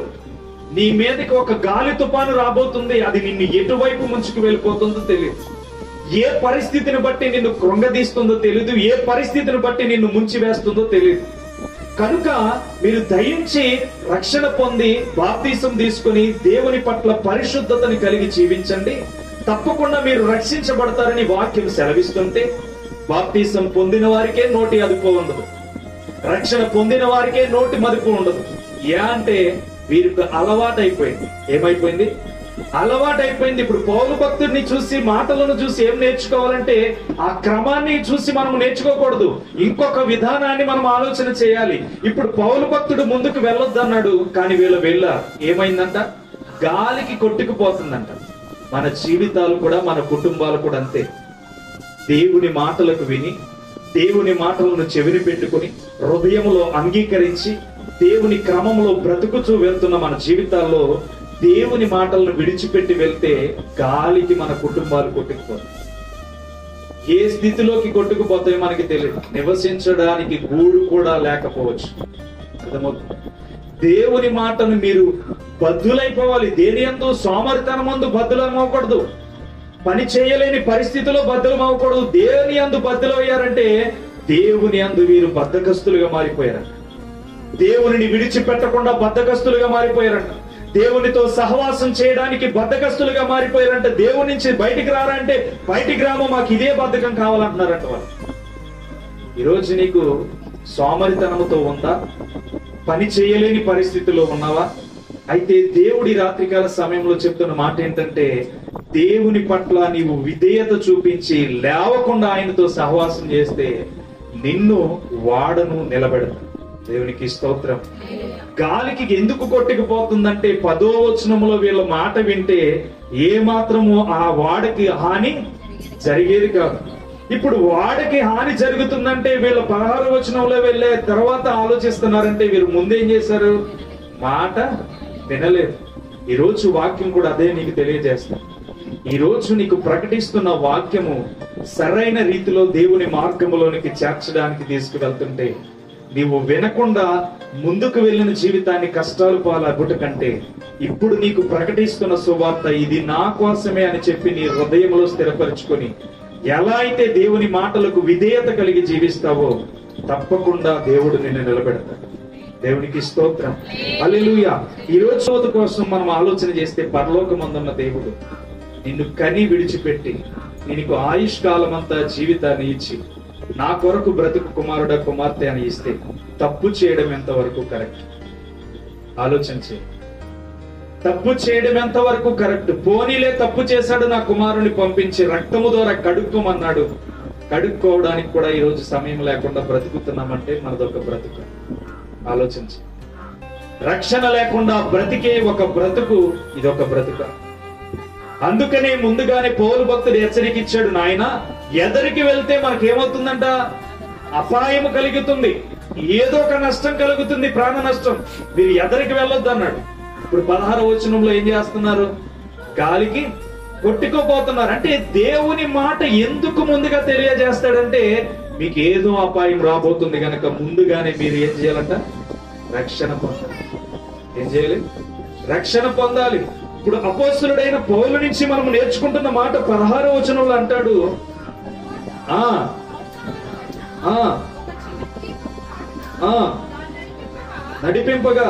నీ మీదకి ఒక గాలి తుఫాను రాబోతుంది, అది నిన్ను ఎటువైపు ముంచుకు వెళ్ళిపోతుందో తెలియదు, ఏ పరిస్థితిని బట్టి నిన్ను కృంగదీస్తుందో తెలియదు, ఏ పరిస్థితిని బట్టి నిన్ను ముంచి వేస్తుందో తెలియదు. కనుక మీరు దయించి రక్షణ పొంది బాప్తీసం తీసుకుని దేవుని పట్ల పరిశుద్ధతని కలిగి జీవించండి, తప్పకుండా మీరు రక్షించబడతారని వాక్యం సెలవిస్తుంటే, బాప్తీసం పొందిన వారికే నోటి అదుపు ఉండదు, రక్షణ పొందిన వారికే నోటి మదుపు ఉండదు. ఏ అంటే వీరికి అలవాటైపోయింది. ఏమైపోయింది? అలవాటైపోయింది. ఇప్పుడు పౌలు భక్తుడిని చూసి, మాటలను చూసి ఏం నేర్చుకోవాలంటే, ఆ క్రమాన్ని చూసి మనం నేర్చుకోకూడదు, ఇంకొక విధానాన్ని మనం ఆలోచన చేయాలి. ఇప్పుడు పౌలు భక్తుడు ముందుకు వెళ్ళొద్దన్నాడు, కానీ వీళ్ళు వెళ్ళారు. ఏమైందంట? గాలికి కొట్టుకుపోతుందంట. మన జీవితాలు కూడా, మన కుటుంబాలు కూడా అంతే. దేవుని మాటలకు విని, దేవుని మాటలను చెవిని పెట్టుకుని, హృదయంలో అంగీకరించి దేవుని క్రమంలో బ్రతుకుచూ వెళ్తున్న మన జీవితాల్లో దేవుని మాటలను విడిచిపెట్టి వెళ్తే గాలికి మన కుటుంబాలు కొట్టుకుపోతాయి. ఏ స్థితిలోకి కొట్టుకుపోతాయో మనకి తెలియదు. నివసించడానికి గూడు కూడా లేకపోవచ్చు. అర్థమవుతుంది? దేవుని మాటను మీరు బద్దులైపోవాలి. దేని యందు సోమరితనమందు బద్దులమవకూడదు, పని చేయలేని పరిస్థితిలో బద్దులమవకూడదు. దేవుని యందు బద్దులయ్యారంటే దేవుని యందు వీరు బద్ధకస్తులుగా మారిపోయారంట. దేవునిని విడిచిపెట్టకుండా బద్ధకస్తులుగా మారిపోయారంట. దేవునితో సహవాసం చేయడానికి బద్ధకస్తులుగా మారిపోయారంట. దేవుని నుంచి బయటికి రారంటే బయటికి రామో, మాకు ఇదే బద్ధకం కావాలంటున్నారంట వాళ్ళు. ఈరోజు నీకు సోమరితనముతో ఉందా? పని చేయలేని పరిస్థితిలో ఉన్నావా? అయితే దేవుడి రాత్రికాల సమయంలో చెప్తున్న మాట ఏంటంటే, దేవుని పట్ల నీవు విధేయత చూపించి లేవకుండా ఆయనతో సహవాసం చేస్తే నిన్ను వాడను నిలబెడతాడు. దేవునికి స్తోత్రం. గాలికి ఎందుకు కొట్టుకుపోతుందంటే 10వ వచనంలో వీళ్ళ మాట వింటే ఏ మాత్రము ఆ వాడకి హాని జరిగేది కాదు. ఇప్పుడు వాడికి హాని జరుగుతుందంటే వీళ్ళ 16వ వచనంలో వెళ్ళే తర్వాత ఆలోచిస్తున్నారంటే వీరు ముందేం చేశారు? మాట వినలేదు. ఈ రోజు వాక్యం కూడా అదే నీకు తెలియజేస్తా. ఈ రోజు నీకు ప్రకటిస్తున్న వాక్యము సరైన రీతిలో దేవుని మార్గంలోనికి చేర్చడానికి తీసుకువెళ్తుంటే నీవు వినకుండా ముందుకు వెళ్ళిన జీవితాన్ని కష్టాలు పాలగుట కంటే ఇప్పుడు నీకు ప్రకటిస్తున్న సువార్త ఇది నా కోసమే అని చెప్పి నీ హృదయంలో స్థిరపరుచుకొని ఎలా అయితే దేవుని మాటలకు విధేయత కలిగి జీవిస్తావో తప్పకుండా దేవుడు నిన్ను నిలబెడతాడు. దేవునికి స్తోత్రం, హల్లెలూయా. ఈ రోజు కోసం మనం ఆలోచన చేస్తే పరలోకమందున్న దేవుడు నిన్ను కని విడిచిపెట్టి నీకు ఆయుష్కాలం అంతా జీవితాన్ని ఇచ్చి నా కొరకు బ్రతుకు కుమారుడా కుమార్తె అని ఇస్తే తప్పు చేయడం ఎంతవరకు కరెక్ట్? ఆలోచించే. తప్పు చేయడం ఎంతవరకు కరెక్ట్? పోనీలే తప్పు చేశాడు, నా కుమారుని పంపించి రక్తము ద్వారా కడుక్కోమన్నాడు. కడుక్కోవడానికి కూడా ఈ రోజు సమయం లేకుండా బ్రతుకుతున్నామంటే మనదొక బ్రతుకు. ఆలోచించి. రక్షణ లేకుండా బ్రతికే ఒక బ్రతుకు ఇదొక బ్రతుక. అందుకనే ముందుగానే పౌలు భక్తుడు హెచ్చరిక ఇచ్చాడు, నాయన ఎదరికి వెళ్తే మనకేమవుతుందంట? అపాయము కలుగుతుంది, ఏదో ఒక నష్టం కలుగుతుంది, ప్రాణ నష్టం. మీరు ఎదరికి వెళ్ళొద్దు అన్నాడు. ఇప్పుడు 16వ వచనంలో ఏం చేస్తున్నారు? గాలికి కొట్టుకోపోతున్నారు. అంటే దేవుని మాట ఎందుకు ముందుగా తెలియజేస్తాడంటే మీకు ఏదో అపాయం రాబోతుంది గనక ముందుగానే మీరు ఏం చేయాలంట? రక్షణ పొందాలి. ఏం చేయాలి? రక్షణ పొందాలి. ఇప్పుడు అపోస్తలుడైన పౌలు నుంచి మనం నేర్చుకుంటున్న మాట 16వ వచనంలో అంటాడు, నడిపింపగా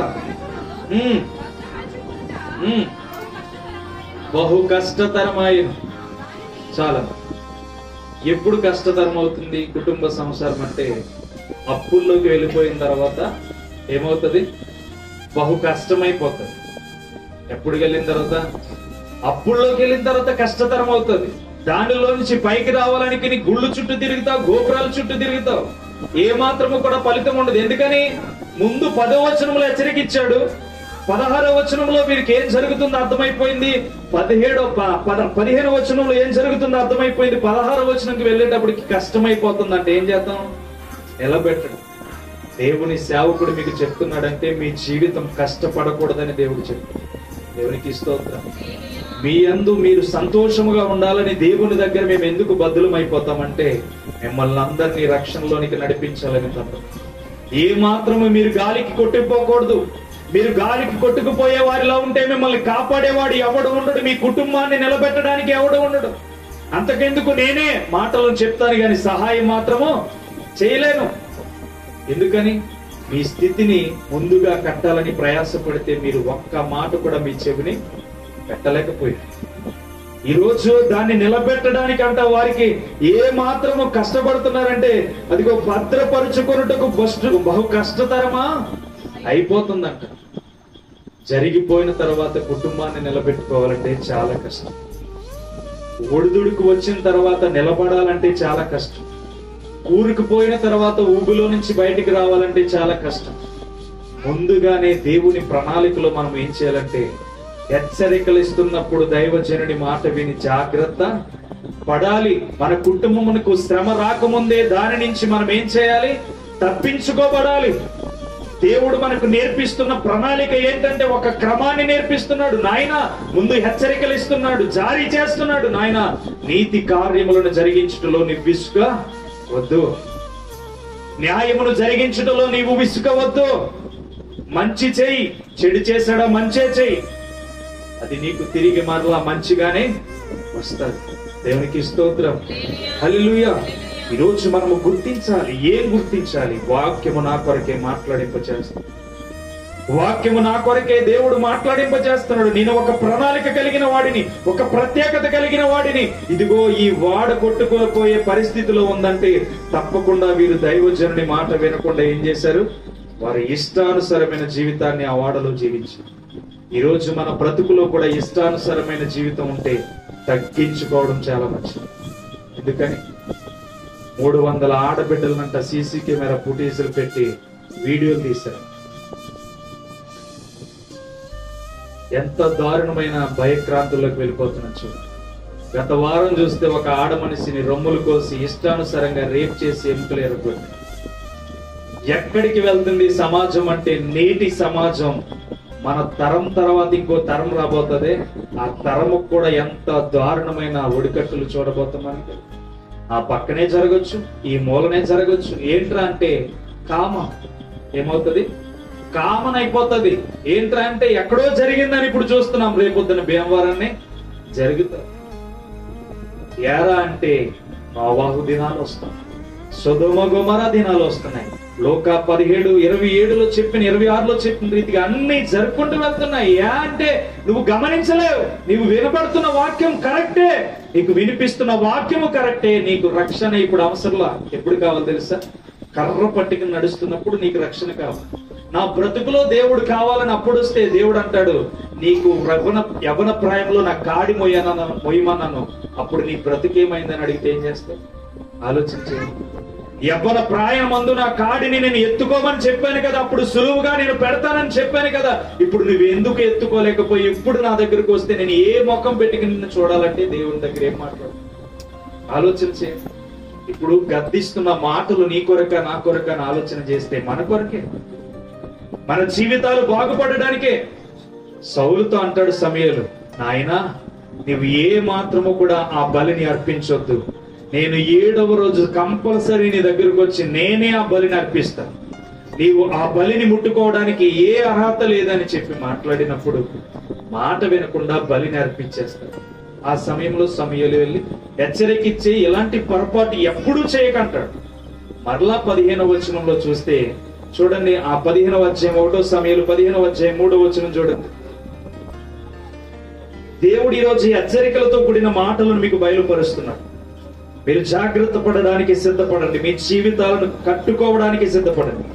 బహు కష్టతరమైన. చాలా. ఎప్పుడు కష్టతరం అవుతుంది కుటుంబ సంసారం అంటే? అప్పుల్లోకి వెళ్ళిపోయిన తర్వాత ఏమవుతుంది? బహు కష్టమైపోతుంది. ఎప్పుడు వెళ్ళిన తర్వాత? అప్పుల్లోకి వెళ్ళిన తర్వాత కష్టతరం అవుతుంది. దానిలో నుంచి పైకి రావాలని నీ గుళ్ళు చుట్టూ తిరుగుతావు, గోపురాల చుట్టూ తిరుగుతావు, ఏ మాత్రము కూడా ఫలితం ఉండదు. ఎందుకని? ముందు 10వ వచనంలో హెచ్చరిక ఇచ్చాడు, 16వ వచనంలో వీరికి ఏం జరుగుతుందో అర్థమైపోయింది, 15వ వచనంలో ఏం జరుగుతుందో అర్థమైపోయింది. 16వ వచనంకి వెళ్ళేటప్పటికి కష్టమైపోతుంది. అంటే ఏం చేద్దాం? నిలబెట్టడం. దేవుని సేవకుడు మీకు చెప్తున్నాడంటే మీ జీవితం కష్టపడకూడదని దేవుడు చెప్తున్నాడు. దేవునికి స్తోత్రం. మీ యందు మీరు సంతోషముగా ఉండాలని దేవుని దగ్గర మేము ఎందుకు బద్దులం అయిపోతామంటే మిమ్మల్ని అందరినీ రక్షణలోనికి నడిపించాలని తప్ప. ఏ మాత్రము మీరు గాలికి కొట్టుకుపోకూడదు. మీరు గాలికి కొట్టుకుపోయే వారిలా ఉంటే మిమ్మల్ని కాపాడేవాడు ఎవడు ఉండడు, మీ కుటుంబాన్ని నిలబెట్టడానికి ఎవడు ఉండడు. అంతకెందుకు నేనే మాటలను చెప్తాను కానీ సహాయం మాత్రము చేయలేను. ఎందుకని? మీ స్థితిని ముందుగా కట్టాలని ప్రయాసపడితే మీరు ఒక్క మాట కూడా మీ చెవిని పెట్టలేకపోయారు. ఈరోజు దాన్ని నిలబెట్టడానికి అంట వారికి ఏ మాత్రము కష్టపడుతున్నారంటే అదిగో భద్రపరుచుకున్నట్టుకు బహు కష్టతరమా అయిపోతుందంట. జరిగిపోయిన తర్వాత కుటుంబాన్ని నిలబెట్టుకోవాలంటే చాలా కష్టం. ఒడిదుడుకు వచ్చిన తర్వాత నిలబడాలంటే చాలా కష్టం. ఊరుకుపోయిన తర్వాత ఊబిలో నుంచి బయటికి రావాలంటే చాలా కష్టం. ముందుగానే దేవుని ప్రణాళికలో మనం ఏం చేయాలంటే హెచ్చరికలు ఇస్తున్నప్పుడు దైవజనుడి మాట విని జాగ్రత్త పడాలి. మన కుటుంబమునకు శ్రమ రాకముందే దాని నుంచి మనం ఏం చేయాలి? తప్పించుకోబడాలి. దేవుడు మనకు నేర్పిస్తున్న ప్రణాళిక ఏంటంటే ఒక క్రమాన్ని నేర్పిస్తున్నాడు. నాయన ముందు హెచ్చరికలు ఇస్తున్నాడు, జారీ చేస్తున్నాడు. నాయన నీతి కార్యములను జరిగించుటలో నీవు విసుగా వద్దు, న్యాయమును జరిగించుటలో నీవు విసుకవద్దు, మంచి చెయ్యి, చెడు చేశాడా మంచే చెయ్యి, అది నీకు తిరిగి మరలా మంచిగానే వస్తుంది. దేవునికి స్తోత్రం, హల్లెలూయా. ఈరోజు మనము గుర్తించాలి. ఏం గుర్తించాలి? వాక్యము నా కొరకే మాట్లాడింపచేస్తాడు. వాక్యము నా కొరకే దేవుడు మాట్లాడింపచేస్తున్నాడు. నేను ఒక ప్రణాళిక కలిగిన వాడిని, ఒక ప్రత్యేకత కలిగిన వాడిని. ఇదిగో ఈ వాడ కొట్టుకోపోయే పరిస్థితిలో ఉందంటే తప్పకుండా వీరు దైవజనుని మాట వినకుండా ఏం చేశారు? వారి ఇష్టానుసరమైన జీవితాన్ని ఆ వాడలో జీవించారు. ఈరోజు మన బ్రతుకులో కూడా ఇష్టానుసరమైన జీవితం ఉంటే తగ్గించుకోవడం చాలా మంచిది. ఎందుకని? 300 ఆడబిడ్డలనంట సీసీ కెమెరా ఫుటేజీలు పెట్టి వీడియోలు తీశారు. ఎంత దారుణమైన భయక్రాంతుల్లోకి వెళ్ళిపోతున్నా చూడు. గత వారం చూస్తే ఒక ఆడ మనిషిని రొమ్ములు కోసి ఇష్టానుసారంగా రేప్ చేసి ఎముకలు ఎరగొట్టి. ఎక్కడికి వెళ్తుంది సమాజం అంటే, నేటి సమాజం మన తరం తర్వాత ఇంకో తరం రాబోతుంది. ఆ తరము కూడా ఎంత దారుణమైన ఒడికట్టులు చూడబోతామని. ఆ పక్కనే జరగచ్చు, ఈ మూలనే జరగచ్చు. ఏంట్రా అంటే కామం. ఏమవుతుంది? కామన్ అయిపోతుంది. ఏంట్రా అంటే ఎక్కడో జరిగిందని ఇప్పుడు చూస్తున్నాం, రేపొద్దున భీమవరాన్ని జరుగుతుంది. ఏరా అంటే నోవాహు దినాలు వస్తాయి, సొదొమ గొమొర్రా దినాలు వస్తున్నాయి. లోక 17:27లో చెప్పిన 26లో చెప్పిన రీతిగా అన్ని జరుపుకుంటూ వెళ్తున్నాయి. అంటే నువ్వు గమనించలేవు. నీవు వినపడుతున్న వాక్యం కరెక్టే, నీకు వినిపిస్తున్న వాక్యము కరెక్టే. నీకు రక్షణ ఇప్పుడు అవసరంలా. ఎప్పుడు కావాలి తెలుసా? కర్ర పట్టుకుని నడుస్తున్నప్పుడు నీకు రక్షణ కావాలి. నా బ్రతుకులో దేవుడు కావాలని అప్పుడు వస్తే దేవుడు అంటాడు, నీకు యవన ప్రాయంలో నా కాడి మొయ్యమన్నాను, అప్పుడు నీ బ్రతుకేమైందని అడిగితే ఏం చేస్తావు? ఆలోచించేయండి. యవ్వన ప్రాయమందు నా కాడిని నేను ఎత్తుకోమని చెప్పాను కదా, అప్పుడు సులువుగా నేను పెడతానని చెప్పాను కదా. ఇప్పుడు నువ్వు ఎందుకు ఎత్తుకోలేకపోయి ఇప్పుడు నా దగ్గరకు వస్తే నేను ఏ ముఖం పెట్టుకుని నిన్ను చూడాలంటే దేవుని దగ్గర ఏం మాట్లాడు? ఆలోచించే. ఇప్పుడు గద్దిస్తున్న మాటలు నీ కొరక నా కొరక అని ఆలోచన చేస్తే మన కొరకే, మన జీవితాలు బాగుపడడానికే. సౌలుతో అంటాడు సమూయేలు, నాయనా నువ్వు ఏ మాత్రము కూడా ఆ బలిని అర్పించొద్దు. నేను 7వ రోజు కంపల్సరీ నీ దగ్గరకు వచ్చి నేనే ఆ బలిని అర్పిస్తాను. నీవు ఆ బలిని ముట్టుకోవడానికి ఏ అర్హత లేదని చెప్పి మాట్లాడినప్పుడు మాట వినకుండా బలిని అర్పించేస్తాడు. ఆ సమయంలో సమూయేలు వెళ్ళి హెచ్చరికిచ్చి ఇలాంటి పొరపాటు ఎప్పుడూ చేయకంటాడు. మరలా 15వ వచనంలో చూస్తే చూడండి, ఆ 15వ అధ్యాయం 1వ సమూయేలు 15వ అధ్యాయం 3వ వచనం చూడండి. దేవుడు ఈరోజు ఈ హెచ్చరికలతో కూడిన మాటలను మీకు బయలుపరుస్తున్నాడు. మీరు జాగ్రత్త పడడానికి సిద్ధపడండి, మీ జీవితాలను కట్టుకోవడానికి సిద్ధపడండి.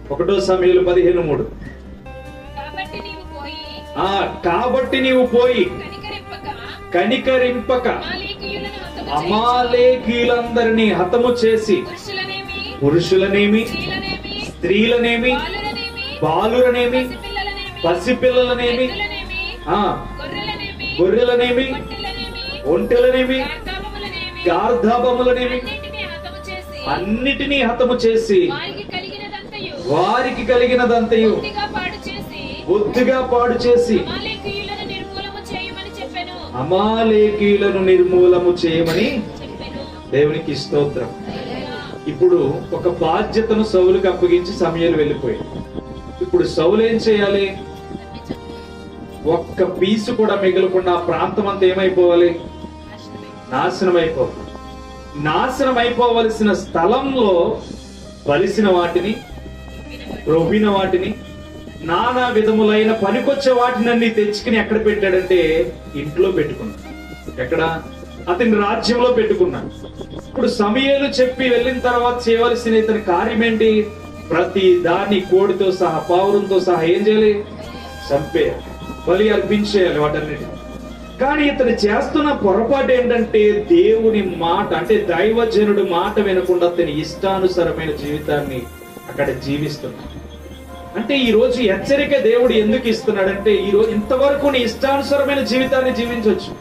1వ సమూయేలు 15:3. కాబట్టి నీవు పోయి కనికరింపక అమాలేకీయులందరినీ హతము చేసి పురుషులనేమి, స్త్రీలనేమి, బాలురనేమి, పసిపిల్లలనేమి, గొర్రెలనేమి, ఒంటెలనేమి, గార్ధాబములనేమి అన్నిటినీ హతము చేసి వారికి కలిగినదంతయు బొత్తిగా పాడు చేసి అమాలేకీయులను నిర్మూలము చేయమని దేవునికి స్తోత్రం. ఇప్పుడు ఒక బాధ్యతను సౌలుకి అప్పగించి సమూయేలు వెళ్ళిపోయాడు. ఇప్పుడు సౌలు ఏం చేయాలి? ఒక్క పీసు కూడా మిగలకుండా ఆ ప్రాంతం అంతా ఏమైపోవాలి? నాశనం అయిపోవాలి. నాశనం అయిపోవలసిన స్థలంలో బలిసిన వాటిని, రొవ్విన వాటిని, నానా విధములైన పనికొచ్చే వాటినన్నీ తెచ్చుకుని ఎక్కడ పెట్టాడంటే ఇంట్లో పెట్టుకున్నాడు. ఎక్కడ? అతని రాజ్యంలో పెట్టుకున్నాడు. ఇప్పుడు సమూయేలు చెప్పి వెళ్ళిన తర్వాత చేయవలసిన ఇతని కార్యం ఏంటి? ప్రతి దాన్ని కోడితో సహా పావురంతో సహా ఏం చేయాలి? చంపేయాలి, బలి అర్పించేయాలి వాటన్నిటి. కానీ ఇతను చేస్తున్న పొరపాటు ఏంటంటే దేవుని మాట అంటే దైవజనుడు మాట వినకుండా అతని ఇష్టానుసారమైన జీవితాన్ని అక్కడ జీవిస్తున్నాడు. అంటే ఈ రోజు హెచ్చరిక దేవుడు ఎందుకు ఇస్తున్నాడంటే, ఈ రోజు ఇంతవరకు నీ ఇష్టానుసారమైన జీవితాన్ని జీవించవచ్చు,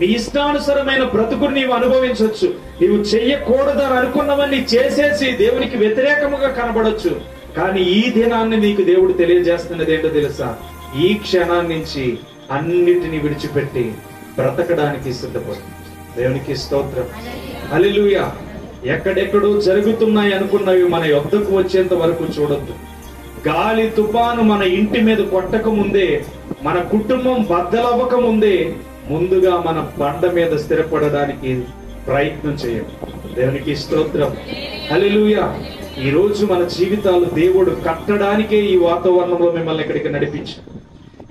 నీ ఇష్టానుసారమైన బ్రతుకుని నీవు అనుభవించవచ్చు, నీవు చెయ్యకూడదని అనుకున్నవన్నీ చేసేసి దేవునికి వ్యతిరేకముగా కనబడొచ్చు. కానీ ఈ దినాన్ని నీకు దేవుడు తెలియజేస్తున్నది ఏంటో తెలుసా? ఈ క్షణాన్ని నుంచి అన్నిటిని విడిచిపెట్టి బ్రతకడానికి సిద్ధపడు. దేవునికి స్తోత్రం, హల్లెలూయా. ఎక్కడెక్కడో జరుగుతున్నాయి అనుకున్నవి మన యొద్దకు వచ్చేంత వరకు చూడొద్దు. గాలి తుఫాను మన ఇంటి మీద కొట్టక ముందే, మన కుటుంబం బద్దలవ్వక ముందే ముందుగా మన బండ మీద స్థిరపడడానికి ప్రయత్నం చేయండి. దేవునికి స్తోత్రం, హల్లెలూయా. ఈ రోజు మన జీవితాలు దేవుడు కట్టడానికే ఈ వాతావరణంలో మిమ్మల్ని ఇక్కడికి నడిపించాడు.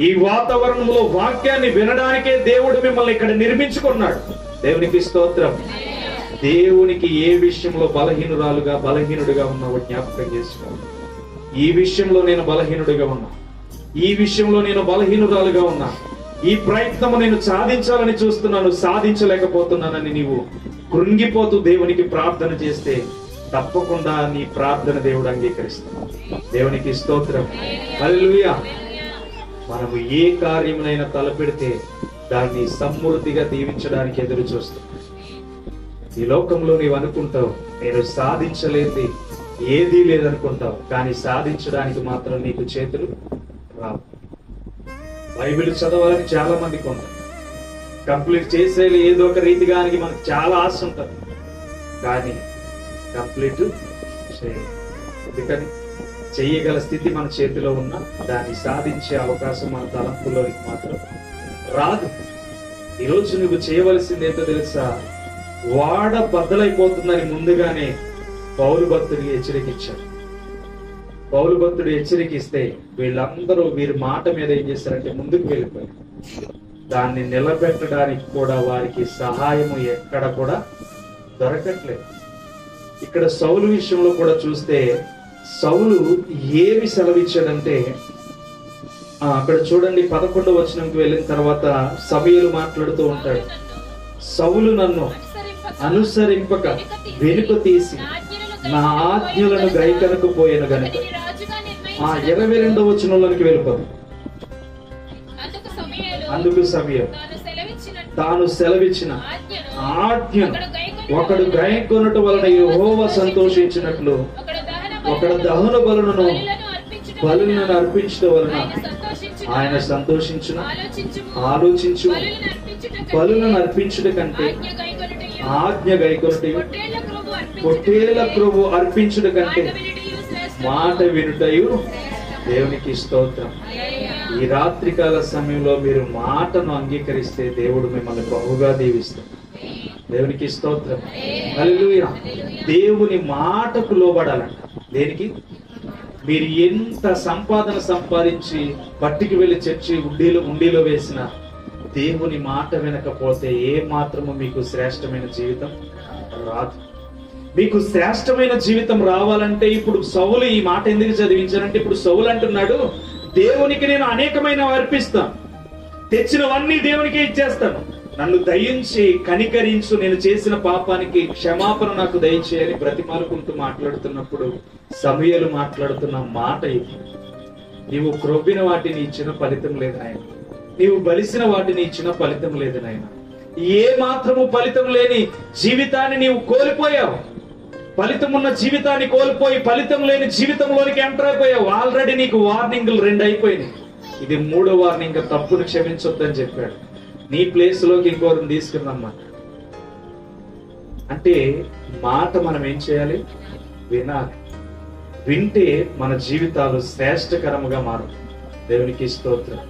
ఈ వాతావరణంలో వాక్యాన్ని వినడానికే దేవుడు మిమ్మల్ని ఇక్కడ నిర్మించుకున్నాడు. దేవునికి స్తోత్రం. దేవునికి ఏ విషయంలో బలహీనుడిగా ఉన్నావో జ్ఞాపకం చేసుకోవాలి. ఈ విషయంలో నేను బలహీనుడిగా ఉన్నా, ఈ విషయంలో నేను బలహీనురాలుగా ఉన్నా, ఈ ప్రయత్నము నేను సాధించాలని చూస్తున్నాను, సాధించలేకపోతున్నానని నీవు కృంగిపోతూ దేవునికి ప్రార్థన చేస్తే తప్పకుండా నీ ప్రార్థన దేవుడు అంగీకరిస్తాడు. దేవునికి స్తోత్రం, హల్లెలూయా. మనము ఏ కార్యమునైనా తలపెడితే దాన్ని సమృద్ధిగా దీవించడానికి ఎదురు చూస్తాం. ఈ లోకంలో నీవు అనుకుంటావు నేను సాధించలేది ఏదీ లేదనుకుంటావు, కానీ సాధించడానికి మాత్రం నీకు చేతులు రావు. బైబిల్ చదవాలని చాలా మందికి ఉంటుంది, కంప్లీట్ చేసే ఏదో ఒక రీతిగానికి మనకు చాలా ఆశ ఉంటుంది, కానీ కంప్లీట్ చేయాలి. ఎందుకని చెయ్యగల స్థితి మన చేతిలో ఉన్న దాన్ని సాధించే అవకాశం మన తలంపులోనికి మాత్రం రాదు. ఈరోజు నువ్వు చేయవలసింది ఏంటో తెలుసా? వాడ బద్దలైపోతుందని ముందుగానే పౌలు భక్తుడికి హెచ్చరికిచ్చాడు. పౌలు భక్తుడు హెచ్చరికిస్తే వీళ్ళందరూ వీరి మాట మీద ఏం చేశారంటే ముందుకు వెళ్ళిపోయారు. దాన్ని నిలబెట్టడానికి కూడా వారికి సహాయము ఎక్కడ కూడా దొరకట్లేదు. ఇక్కడ సౌలు విషయంలో కూడా చూస్తే సౌలు ఏమి సెలవిచ్చాడంటే, అక్కడ చూడండి 11వ వచనంకి వెళ్ళిన తర్వాత సమూయేలు మాట్లాడుతూ ఉంటాడు. సౌలు నన్ను అనుసరింపక వెనుక తీసి నా ఆజ్ఞలను గైకొనకపోయాను గనుక. 22వ వచనంలోనికి వెళ్ళిపోదు. అందుకు సమూయేలు తాను సెలవిచ్చిన ఆజ్ఞను ఒకడు గైకొనుట వలన యెహోవా సంతోషించినట్లు ఒకడు దహన బలులను అర్పించడం వలన ఆయన సంతోషించున. ఆలోచించు, బలులను అర్పించుట కంటే ఆజ్ఞ గైకొనుటయు, పొట్టేళ్ల క్రొవ్వు అర్పించుట కంటే మాట వినుటయు దేవునికి స్తోత్రం. ఈ రాత్రికాల సమయంలో మీరు మాటను అంగీకరిస్తే దేవుడు మిమ్మల్ని బహుగా దీవిస్తాడు. దేవునికి స్తోత్రం. హల్లెలూయా. దేవుని మాటకు లోబడాలంట. దేనికి? మీరు ఎంత సంపాదన సంపాదించి బట్టికి వెళ్ళి చర్చి ఉండిలో వేసిన దేవుని మాట వినకపోతే ఏ మాత్రము మీకు శ్రేష్టమైన జీవితం రాదు. మీకు శ్రేష్టమైన జీవితం రావాలంటే ఇప్పుడు సౌలు ఈ మాట ఎందుకు చదివించారంటే, ఇప్పుడు సౌలు అంటున్నాడు దేవునికి నేను అనేకమైన అర్పిస్తాను, తెచ్చినవన్నీ దేవునికి ఇచ్చేస్తాను, నన్ను దయించి కనికరించు, నేను చేసిన పాపానికి క్షమాపణ నాకు దయచేయాలి బ్రతిమాలుకుంటూ మాట్లాడుతున్నప్పుడు సమూయేలు మాట్లాడుతున్న మాట ఇది. నీవు క్రొవ్విన వాటిని ఇచ్చిన ఫలితం లేదు నాయన, నీవు బలిసిన వాటిని ఇచ్చిన ఫలితం లేదు నాయన. ఏ మాత్రము ఫలితం లేని జీవితాన్ని నీవు కోల్పోయావు. ఫలితం ఉన్న జీవితాన్ని కోల్పోయి ఫలితం లేని జీవితంలోనికి ఎంటర్ అయిపోయావు. ఆల్రెడీ నీకు వార్నింగ్లు 2 అయిపోయినాయి. ఇది 3వ వార్నింగ్. తప్పును క్షమించొద్దని చెప్పాడు. నీ ప్లేస్ లోకి ఇంకోరిని తీసుకున్నమాట. అంటే మాట మనం ఏం చేయాలి? వినాలి. వింటే మన జీవితాలు శ్రేష్టకరముగా మారు. దేవునికి స్తోత్రం.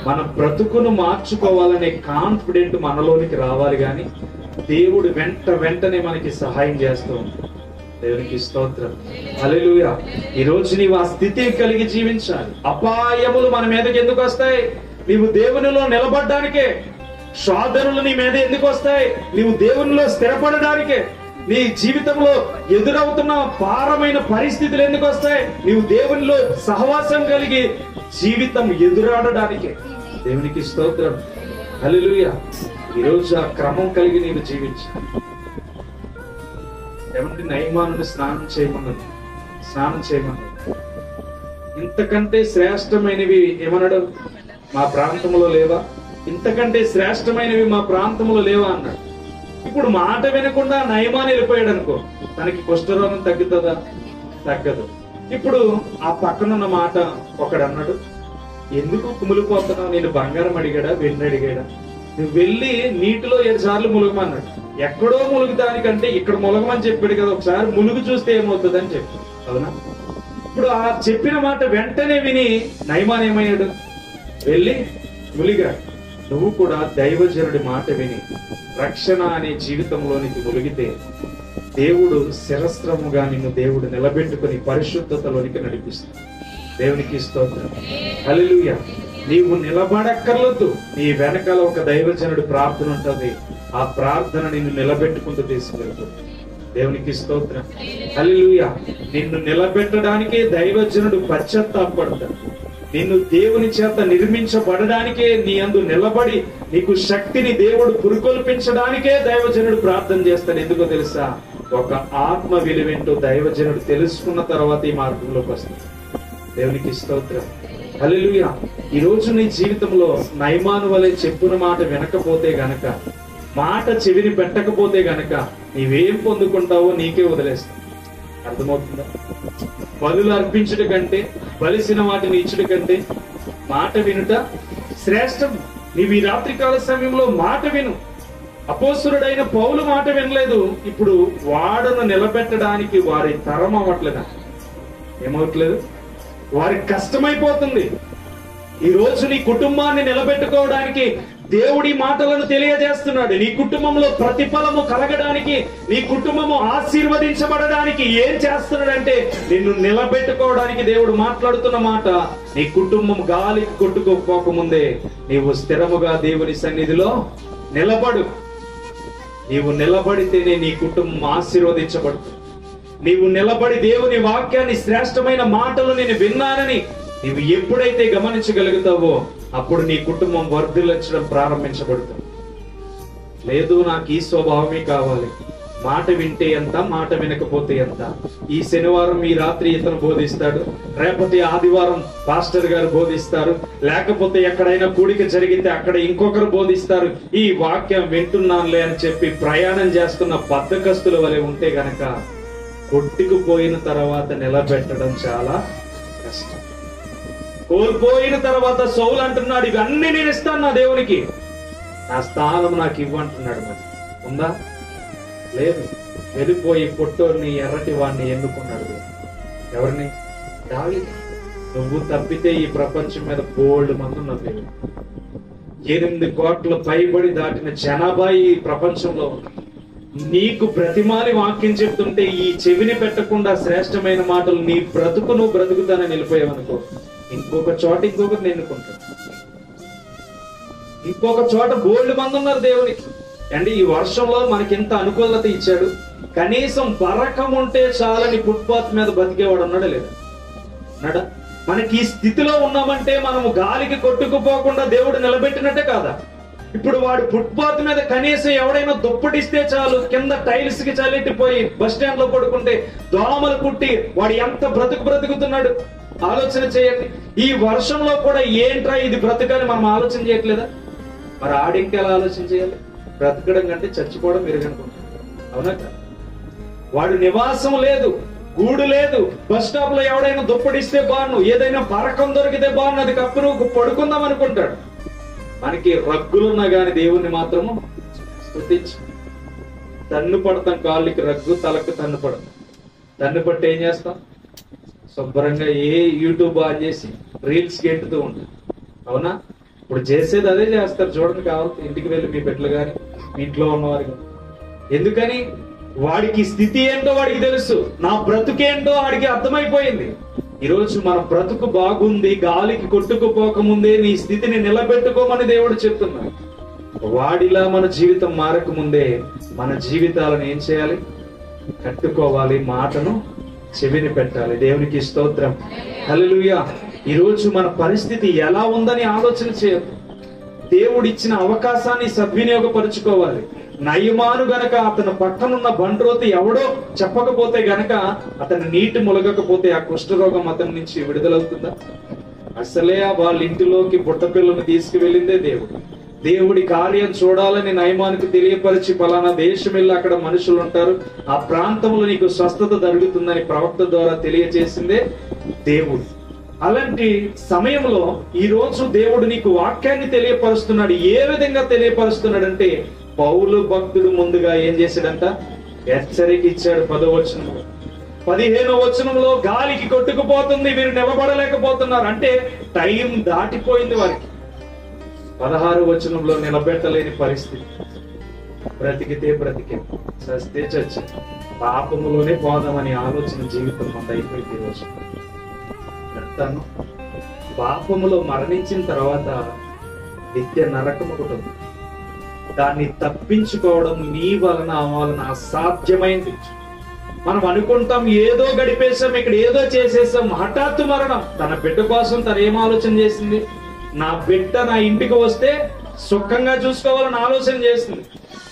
మన బ్రతుకును మార్చుకోవాలనే కాన్ఫిడెంట్ మనలోనికి రావాలి, గాని దేవుడు వెంటనే మనకి సహాయం చేస్తూ ఉంటాడు. దేవునికి స్తోత్రం. హల్లెలూయా. ఈ రోజు నీవు ఆ స్థితి కలిగి జీవించాలి. అపాయములు మన మీదకి ఎందుకు వస్తాయి? నీవు దేవునిలో నిలబడ్డానికే. శోధనలు నీ మీద ఎందుకు వస్తాయి? నీవు దేవునిలో స్థిరపడడానికే. నీ జీవితంలో ఎదురవుతున్న భారమైన పరిస్థితులు ఎందుకు వస్తాయి? నీవు దేవునిలో సహవాసం కలిగి జీవితం ఎదురాడడానికే. దేవునికి స్తోత్రం. హల్లెలూయా. ఈరోజు ఆ క్రమం కలిగి నీవు జీవించు. ఏమంటే నయమానుడు స్నానం చేయమన్నాడు. ఇంతకంటే శ్రేష్టమైనవి ఏమన్నాడు? మా ప్రాంతంలో లేవా? ఇంతకంటే శ్రేష్టమైనవి మా ప్రాంతంలో లేవా అన్నాడు. ఇప్పుడు మాట వినకుండా నయమాన్ వెళ్ళిపోయాడు అనుకో, తనకి కుష్ఠరోగం తగ్గుతుందా? తగ్గదు. ఇప్పుడు ఆ పక్కనున్న మాట ఒకడు అన్నాడు, ఎందుకు కుమిలిపోతున్నావు? నేను బంగారం అడిగాడా, వెండి అడిగాడా? నువ్వు వెళ్ళి నీటిలో 7 సార్లు ములుగమన్నాడు. ఎక్కడో ములుగుదానికంటే ఇక్కడ ములగమని చెప్పాడు కదా, ఒకసారి ములుగు చూస్తే ఏమవుతుంది అని చెప్పి. అవునా? ఇప్పుడు ఆ చెప్పిన మాట వెంటనే విని నయమాన్ ఏమయ్యాడు? వెళ్ళి ములిగాడు. నువ్వు కూడా దైవజనుడి మాట విని రక్షణ అనే జీవితంలోనికి ములిగితే దేవుడు శిరస్త్రముగా నిన్ను దేవుడు నిలబెట్టుకుని పరిశుద్ధతలోనికి నడిపిస్తాడు. దేవునికి స్తోత్రం. హల్లెలూయా. నీవు నిలబడక్కర్లేదు. నీ వెనకాల ఒక దైవజనుడి ప్రార్థన ఉంటుంది. ఆ ప్రార్థన నిన్ను నిలబెట్టుకుంటూ తీసుకెళ్తుంది. దేవునికి స్తోత్రం. హల్లెలూయా. నిన్ను నిలబెట్టడానికే దైవజనుడు పశ్చాత్తాపడతాడు. నిన్ను దేవుని చేత నిర్మించబడడానికే, నీ అందు నిలబడి నీకు శక్తిని దేవుడు పురుకొల్పించడానికే దైవజనుడు ప్రార్థన చేస్తాడు. ఎందుకో తెలుసా? ఒక ఆత్మ విలువేంటో దైవజనుడు తెలుసుకున్న తర్వాత ఈ మార్గంలోకి వస్తాడు. దేవునికి స్తోత్రం. హల్లెలూయా. ఈ రోజు నీ జీవితంలో నయమాను వలె చెప్పున మాట వినకపోతే గనక, మాట చెవిని పెట్టకపోతే గనక నీవేం పొందుకుంటావో నీకే వదిలేస్తావు. అర్థమవుతుందా? బలులు అర్పించుట కంటే, బలిసిన వాటిని ఇచ్చుట కంటే మాట వినుట శ్రేష్టం. నీవు ఈ రాత్రికాల సమయంలో మాట విను. అపోస్తలుడైన పౌలు మాట వినలేదు. ఇప్పుడు వాడును నిలబెట్టడానికి వారి తరం అవ్వట్లేదా? ఏమవట్లేదు? వారికి కష్టమైపోతుంది. ఈ రోజు నీ కుటుంబాన్ని నిలబెట్టుకోవడానికి దేవుడి మాటలను తెలియజేస్తున్నాడు. నీ కుటుంబంలో ప్రతిఫలము కలగడానికి, నీ కుటుంబము ఆశీర్వదించబడడానికి ఏం చేస్తున్నాడంటే నిన్ను నిలబెట్టుకోవడానికి దేవుడు మాట్లాడుతున్న మాట. నీ కుటుంబం గాలికి కొట్టుకోకపోకముందే నీవు స్థిరముగా దేవుని సన్నిధిలో నిలబడు. నీవు నిలబడితేనే నీ కుటుంబం ఆశీర్వదించబడుతుంది. నీవు నిలబడి దేవుని వాక్యాన్ని, శ్రేష్టమైన మాటలు నేను విన్నానని నీవు ఎప్పుడైతే గమనించగలుగుతావో అప్పుడు నీ కుటుంబం వర్ధిల్లడం ప్రారంభించబడుతుంది. లేదు నాకు ఈ స్వభావమే కావాలి, మాట వింటే ఎంత, మాట వినకపోతే ఎంత. ఈ శనివారం ఈ రాత్రి ఇతను బోధిస్తాడు, రేపటి ఆదివారం పాస్టర్ గారు బోధిస్తారు, లేకపోతే ఎక్కడైనా కూడిక జరిగితే అక్కడ ఇంకొకరు బోధిస్తారు. ఈ వాక్యం వింటున్నానులే అని చెప్పి ప్రయాణం చేస్తున్న బద్ధకస్తుల వలె ఉంటే గనక కొట్టుకుపోయిన తర్వాత నిలబెట్టడం చాలా కష్టం. కోల్పోయిన తర్వాత సౌలు అంటున్నాడు, ఇవన్నీ నేను ఇస్తాను నా దేవునికి, నా స్థానం నాకు ఇవ్వంటున్నాడు. మరి ఉందా? లేదు. వెళ్ళిపోయి పొట్టోని, ఎర్రటి వాడిని ఎన్నుకున్నాడు. ఎవరిని? దావీదు. నువ్వు తప్పితే ఈ ప్రపంచం మీద బోల్డ్ మంది ఉన్నారు. దేవుడు 8 కోట్ల పైబడి దాటిన జనాభా ఈ ప్రపంచంలో నీకు ప్రతిమాని వాక్యం చెప్తుంటే ఈ చెవిని పెట్టకుండా శ్రేష్టమైన మాటలు నీ బ్రతుకు నువ్వు బ్రతుకుతానని వెళ్ళిపోయావనుకో, ఇంకొక చోట ఇంకొకరిని ఎన్నుకుంటాడు. ఇంకొక చోట బోల్డ్ మంది ఉన్నారు దేవునికి. అంటే ఈ వర్షంలో మనకి ఎంత అనుకూలత ఇచ్చాడు. కనీసం బరకం ఉంటే చాలని ఫుట్పాత్ మీద బతికేవాడు ఉన్నాడా లేదా? ఉన్నాడా? మనకి ఈ స్థితిలో ఉన్నామంటే మనము గాలికి కొట్టుకుపోకుండా దేవుడు నిలబెట్టినట్టే కాదా? ఇప్పుడు వాడు ఫుట్పాత్ మీద కనీసం ఎవడైనా దుప్పటిస్తే చాలు, కింద టైల్స్ కి చల్లెట్టిపోయి బస్ స్టాండ్ లో పడుకుంటే దోమలు కుట్టి వాడు ఎంత బ్రతుకుతున్నాడు ఆలోచన చేయండి. ఈ వర్షంలో కూడా ఏంట్రా ఇది బ్రతకని మనం ఆలోచన చేయట్లేదా? మరి ఆడింకెలా ఆలోచన చేయాలి? బ్రతకడం కంటే చచ్చిపోవడం మెరుగనుకుంటాడు. అవునా? వాడు నివాసం లేదు, గూడు లేదు, బస్ స్టాప్ లో ఎవడైనా దుప్పటిస్తే బాను, ఏదైనా పరకం దొరికితే బాను, అది కప్పు నువ్వు పడుకుందాం అనుకుంటాడు. మనకి రగ్గులున్నా గాని దేవుణ్ణి మాత్రము స్తుతించు. తన్ను పడతాం, కాళ్ళకి రగ్గు, తలకు తన్ను పడతాం. తన్ను పట్టి ఏం చేస్తాం? శుభ్రంగా ఏ యూట్యూబ్ ఆన్ చేసి రీల్స్ గెంటుతూ ఉంటాం. అవునా? ఇప్పుడు చేసేది అదే చేస్తారు. చూడండి, కావాలి ఇంటికి వెళ్ళి మీ బిడ్డలు కానీ మీ ఇంట్లో ఉన్నవారు కానీ. ఎందుకని? వాడికి స్థితి ఏంటో వాడికి తెలుసు, నా బ్రతుకేంటో వాడికి అర్థమైపోయింది. ఈరోజు మన బ్రతుకు బాగుంది, గాలికి కొట్టుకుపోకముందే నీ స్థితిని నిలబెట్టుకోమని దేవుడు చెప్తున్నాడు. వాడిలా మన జీవితం మారకముందే మన జీవితాలను ఏం చేయాలి? కట్టుకోవాలి, మాటను చెవిని పెట్టాలి. దేవునికి స్తోత్రం, హల్లెలూయా. ఈరోజు మన పరిస్థితి ఎలా ఉందని ఆలోచన చేయదు. దేవుడిచ్చిన అవకాశాన్ని సద్వినియోగపరుచుకోవాలి. నయమాను గనక అతను పక్కనున్న బండ్రోతి ఎవడో చెప్పకపోతే గనక, అతను నీటి ములగకపోతే ఆ కుష్ఠరోగం అతని నుంచి విడుదలవుతుందా? అసలే వాళ్ళ ఇంటిలోకి బుట్టపిల్లను తీసుకువెళ్ళిందే దేవుడు. దేవుడి కార్యం చూడాలని నయమానికి తెలియపరిచి, పలానా దేశం వెళ్ళి అక్కడ మనుషులు ఉంటారు, ఆ ప్రాంతంలో నీకు స్వస్థత జరుగుతుందని ప్రవక్త ద్వారా తెలియజేసిందే దేవుడు. అలాంటి సమయంలో ఈ రోజు దేవుడు నీకు వాక్యాన్ని తెలియపరుస్తున్నాడు. ఏ విధంగా తెలియపరుస్తున్నాడంటే, పౌలు భక్తుడు ముందుగా ఏం చేశాడంట? హెచ్చరిక ఇచ్చాడు. 10వ వచనంలో. 15వ వచనంలో గాలికి కొట్టుకుపోతుంది, వీరు నిలబడలేకపోతున్నారు అంటే టైం దాటిపోయింది వారికి. 16వ వచనంలో నిలబెట్టలేని పరిస్థితి. బ్రతికితే బ్రతికే, చస్తే చచ్చి, పాపములోనే పోదామని ఆలోచన జీవితం అంత అయిపోయింది. ఈరోజు చెప్తాను, పాపములో మరణించిన తర్వాత నిత్య నరకం ఒకటి ఉంది. దాన్ని తప్పించుకోవడం నీ వలన అసాధ్యమైంది. మనం అనుకుంటాం ఏదో గడిపేశాం, ఇక్కడ ఏదో చేసేసాం. హఠాత్తు మరణం. తన బిడ్డ కోసం తను ఏం ఆలోచన చేసింది? నా బిడ్డ నా ఇంటికి వస్తే సుఖంగా చూసుకోవాలని ఆలోచన చేసింది.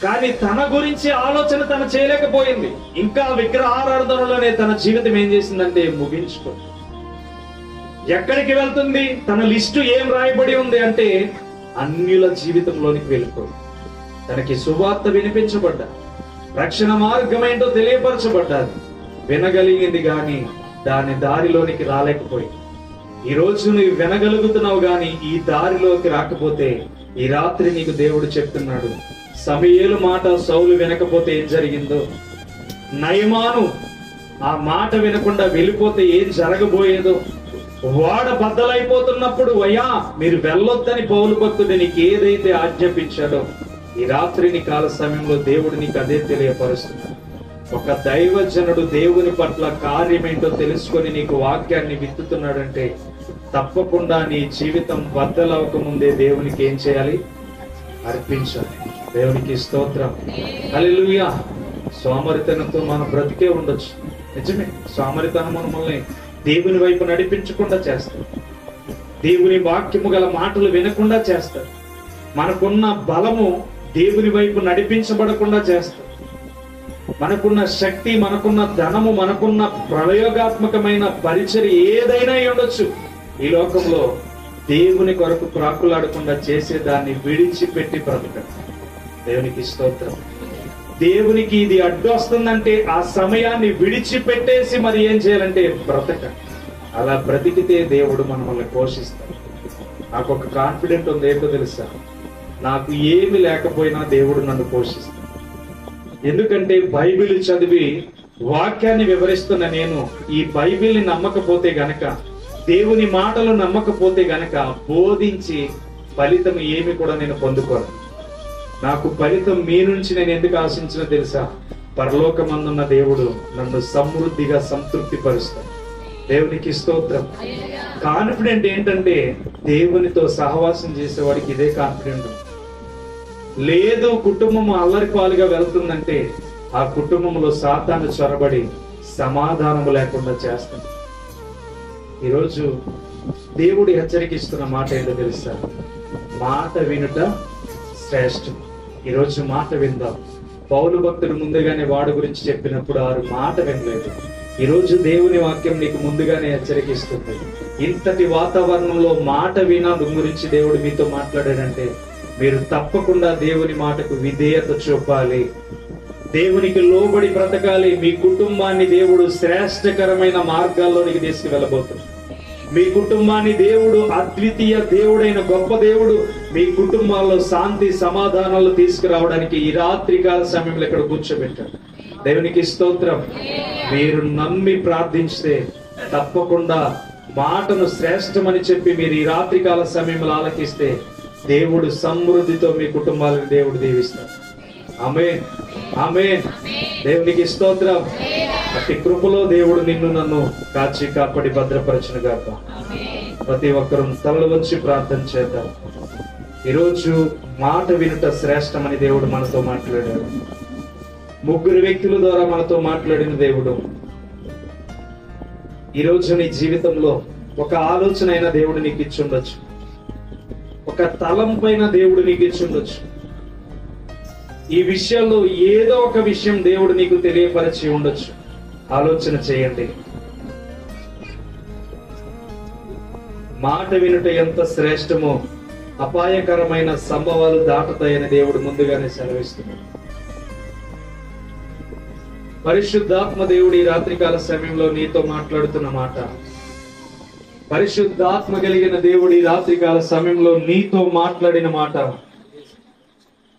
కానీ తన గురించి ఆలోచన తను చేయలేకపోయింది. ఇంకా విగ్రహారాధనలోనే తన జీవితం ఏం చేసిందంటే ముగించుకో. ఎక్కడికి వెళ్తుంది? తన లిస్టు ఏం రాయబడి ఉంది అంటే అన్యుల జీవితంలోనికి వెళ్ళిపోయి తనకి సువార్త వినిపించబడ్డా, రక్షణ మార్గం ఏంటో తెలియపరచబడ్డాది, వినగలిగింది గాని దాని దారిలోనికి రాలేకపోయి. ఈ రోజు నువ్వు వినగలుగుతున్నావు గాని ఈ దారిలోకి రాకపోతే ఈ రాత్రి నీకు దేవుడు చెప్తున్నాడు, సమూయేలు మాట సౌలు వినకపోతే ఏం జరిగిందో, నయమాను ఆ మాట వినకుండా వెళ్ళిపోతే ఏం జరగబోయేదో, వాడ బద్దలైపోతున్నప్పుడు అయ్యా మీరు వెళ్ళొద్దని పౌలు భక్తుడు నీకు ఏదైతే ఆజ్ఞాపించాడో ఈ రాత్రి నీ కాల సమయంలో దేవుడు నీకు అదే తెలియపరుస్తున్నాడు. ఒక దైవజనుడు దేవుని పట్ల కార్యమేంటో తెలుసుకొని నీకు వాక్యాన్ని విత్తుతున్నాడంటే తప్పకుండా నీ జీవితం బద్దలవక ముందే దేవునికి ఏం చేయాలి? అర్పించాలి. దేవునికి స్తోత్రం. హల్లెలూయా. సోమరితనంతో మనం బ్రతికే ఉండొచ్చు, నిజమే. సోమరితనం మనల్ని దేవుని వైపు నడిపించకుండా చేస్తారు, దేవుని వాక్యము గల మాటలు వినకుండా చేస్తారు, మనకున్న బలము దేవుని వైపు నడిపించబడకుండా చేస్తారు, మనకున్న శక్తి, మనకున్న ధనము, మనకున్న ప్రయోగాత్మకమైన పరిచర్య ఏదైనా ఉండొచ్చు ఈ లోకంలో దేవుని కొరకు ప్రాకులాడకుండా చేసే దాన్ని విడిచిపెట్టి బ్రతకండి. దేవునికి స్తోత్రం. దేవునికి ఇది అడ్డు వస్తుందంటే ఆ సమయాన్ని విడిచిపెట్టేసి మరి ఏం చేయాలంటే బ్రతకండి. అలా బ్రతికితే దేవుడు మనల్ని పోషిస్తాడు. నాకు ఒక కాన్ఫిడెంట్ ఉంది, ఏంటో తెలుసా? నాకు ఏమి లేకపోయినా దేవుడు నన్ను పోషిస్తాడు. ఎందుకంటే బైబిల్ చదివి వాక్యాన్ని వివరిస్తున్న నేను ఈ బైబిల్ని నమ్మకపోతే గనక, దేవుని మాటలు నమ్మకపోతే గనక బోధించి ఫలితం ఏమి కూడా నేను పొందుకోను. నాకు ఫలితం మీ నుంచి నేను ఎందుకు ఆశించినా తెలుసా? పరలోకమందున్న దేవుడు నన్ను సమృద్ధిగా సంతృప్తి పరుస్తాడు. దేవునికి స్తోత్రం. కాన్ఫిడెంట్ ఏంటంటే దేవునితో సహవాసం చేసేవాడికి ఇదే కాన్ఫిడెంట్. లేదు కుటుంబం అల్లరి పాలుగా వెళ్తుందంటే ఆ కుటుంబంలో సాతాను చొరబడి సమాధానం లేకుండా చేస్తుంది. ఈరోజు దేవుడు హెచ్చరికిస్తున్న మాట ఏంటో తెలుసా? మాట వినుట శ్రేష్టం. ఈరోజు మాట విందాం. పౌలు భక్తుడు ముందుగానే వాడు గురించి చెప్పినప్పుడు వారు మాట వినలేదు. ఈరోజు దేవుని వాక్యం నీకు ముందుగానే హెచ్చరికిస్తుంది. ఇంతటి వాతావరణంలో మాట వినడం గురించి దేవుడు మీతో మాట్లాడాడంటే మీరు తప్పకుండా దేవుని మాటకు విధేయత చూపాలి, దేవునికి లోబడి బ్రతకాలి. మీ కుటుంబాన్ని దేవుడు శ్రేష్టకరమైన మార్గాల్లోనికి తీసుకువెళ్ళబోతున్నాడు. మీ కుటుంబాన్ని దేవుడు అద్వితీయ దేవుడైన గొప్ప దేవుడు మీ కుటుంబాల్లో శాంతి సమాధానాలు తీసుకురావడానికి ఈ రాత్రి కాల సమయంలో ఇక్కడ కూర్చోబెట్టాడు. దేవునికి స్తోత్రం. మీరు నమ్మి ప్రార్థించితే తప్పకుండా మాటను శ్రేష్టమని చెప్పి మీరు ఈ రాత్రి కాల సమయంలో ఆలకిస్తే దేవుడు సమృద్ధితో మీ కుటుంబాలను దేవుడు దీవిస్తాడు. ఆమేన్, ఆమేన్. దేవునికి స్తోత్రం. అతి కృపలో దేవుడు నిన్ను నన్ను కాచి కాపాడి భద్రపరచును గాక. ప్రతి ఒక్కరూ తలలు వంచి ప్రార్థన చేద్దాం. ఈరోజు మాట వినుట శ్రేష్టమని దేవుడు మనతో మాట్లాడాడు. ముగ్గురు వ్యక్తుల ద్వారా మనతో మాట్లాడిన దేవుడు ఈరోజు నీ జీవితంలో ఒక ఆలోచన అయిన దేవుడు నీకు ఇచ్చి ఉండొచ్చు, ఒక తలంపైన దేవుడు నీకు ఇచ్చి ఉండొచ్చు. ఈ విషయంలో ఏదో ఒక విషయం దేవుడు నీకు తెలియపరిచి ఉండొచ్చు. ఆలోచన చేయండి. మాట వినుట ఎంత శ్రేష్టమో అపాయకరమైన సంభవాలు దాటుతాయని దేవుడు ముందుగానే సెలవిస్తున్నాడు. పరిశుద్ధాత్మ దేవుడు ఈ రాత్రికాల సమయంలో నీతో మాట్లాడుతున్న మాట, పరిశుద్ధాత్మ కలిగిన దేవుడు ఈ రాత్రికాల సమయంలో నీతో మాట్లాడిన మాట,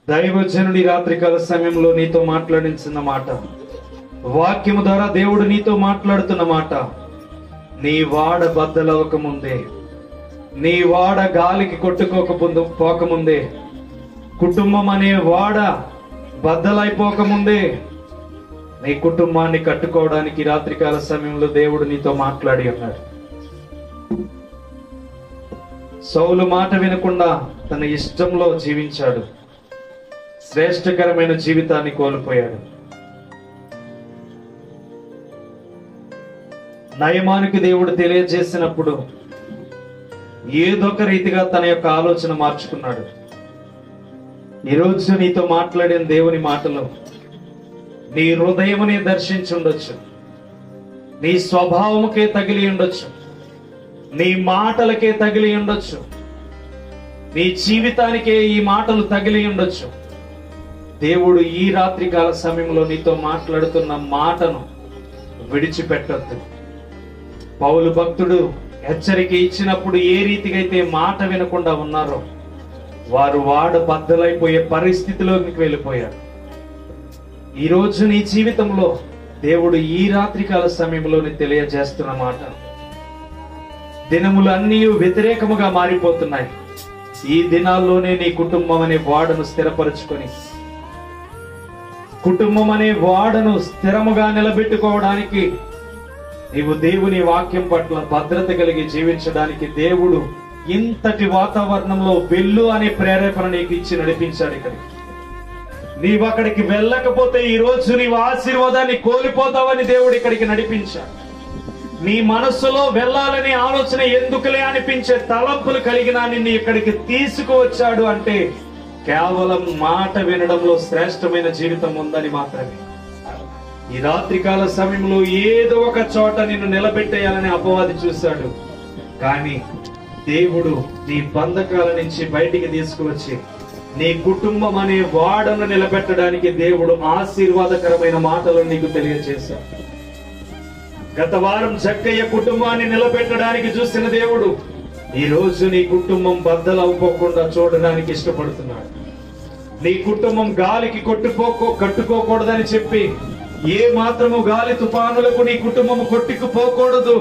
దైవజనుడి రాత్రికాల సమయంలో నీతో మాట్లాడించిన మాట, వాక్యము ద్వారా దేవుడు నీతో మాట్లాడుతున్న మాట, నీ వాడ బద్దలవక ముందే, నీ వాడ గాలికి పోకముందే, కుటుంబం అనే వాడ బద్దలైపోకముందే నీ కుటుంబాన్ని కట్టుకోవడానికి రాత్రికాల సమయంలో దేవుడు నీతో మాట్లాడి ఉన్నాడు. సౌలు మాట వినకుండా తన ఇష్టంలో జీవించాడు, శ్రేష్టకరమైన జీవితాన్ని కోల్పోయాడు. నయమానికి దేవుడు తెలియజేసినప్పుడు ఏదొక రీతిగా తన యొక్క ఆలోచన మార్చుకున్నాడు. ఈరోజు నీతో మాట్లాడిన దేవుని మాటలు నీ హృదయముని దర్శించి ఉండొచ్చు, నీ స్వభావముకే తగిలి ఉండొచ్చు. నీ మాటలకే తగిలి ఉండొచ్చు, నీ జీవితానికే ఈ మాటలు తగిలి ఉండొచ్చు. దేవుడు ఈ రాత్రికాల సమయంలో నీతో మాట్లాడుతున్న మాటను విడిచిపెట్టొద్దు. పౌలు భక్తుడు హెచ్చరిక ఇచ్చినప్పుడు ఏ రీతిగా అయితే మాట వినకుండా ఉన్నారో వారు బద్దలైపోయే పరిస్థితిలోకి వెళ్ళిపోయారు. ఈ రోజు నీ జీవితంలో దేవుడు ఈ రాత్రికాల సమయంలో తెలియజేస్తున్న మాట, దినములు అన్నీ వ్యతిరేకముగా మారిపోతున్నాయి. ఈ దినాల్లోనే నీ కుటుంబం అనే వాడను స్థిరపరచుకొని, కుటుంబం అనే వాడను స్థిరముగా నిలబెట్టుకోవడానికి, నీవు దేవుని వాక్యం పట్ల భద్రత కలిగి జీవించడానికి దేవుడు ఇంతటి వాతావరణంలో వెళ్ళు అనే ప్రేరేపణ నీకు ఇచ్చి నడిపించాడు. ఇక్కడికి నీవు అక్కడికి వెళ్ళకపోతే ఈ రోజు నీవు ఆశీర్వాదాన్ని కోల్పోతావని దేవుడు ఇక్కడికి నడిపించాడు. నీ మనస్సులో వెళ్ళాలని ఆలోచన ఎందుకులే అనిపించే తలంపులు కలిగిన నిన్ను ఇక్కడికి తీసుకువచ్చాడు అంటే కేవలం మాట వినడంలో శ్రేష్టమైన జీవితం ఉందని మాత్రమే. ఈ రాత్రికాల సమయంలో ఏదో ఒక చోట నిన్ను నిలబెట్టేయాలని అపవాది చూశాడు, కానీ దేవుడు నీ బంధకాల నుంచి బయటికి తీసుకువచ్చి నీ కుటుంబం అనే వాడను నిలబెట్టడానికి దేవుడు ఆశీర్వాదకరమైన మాటలను నీకు తెలియజేశాడు. గత వారం జక్కయ్య కుటుంబాన్ని నిలబెట్టడానికి చూసిన దేవుడు ఈ రోజు నీ కుటుంబం బద్దలవుకోకుండా చూడడానికి ఇష్టపడుతున్నాడు. నీ కుటుంబం గాలికి కట్టుకోకూడదని చెప్పి ఏ మాత్రము గాలి తుఫానులకు నీ కుటుంబం కొట్టుకుపోకూడదు,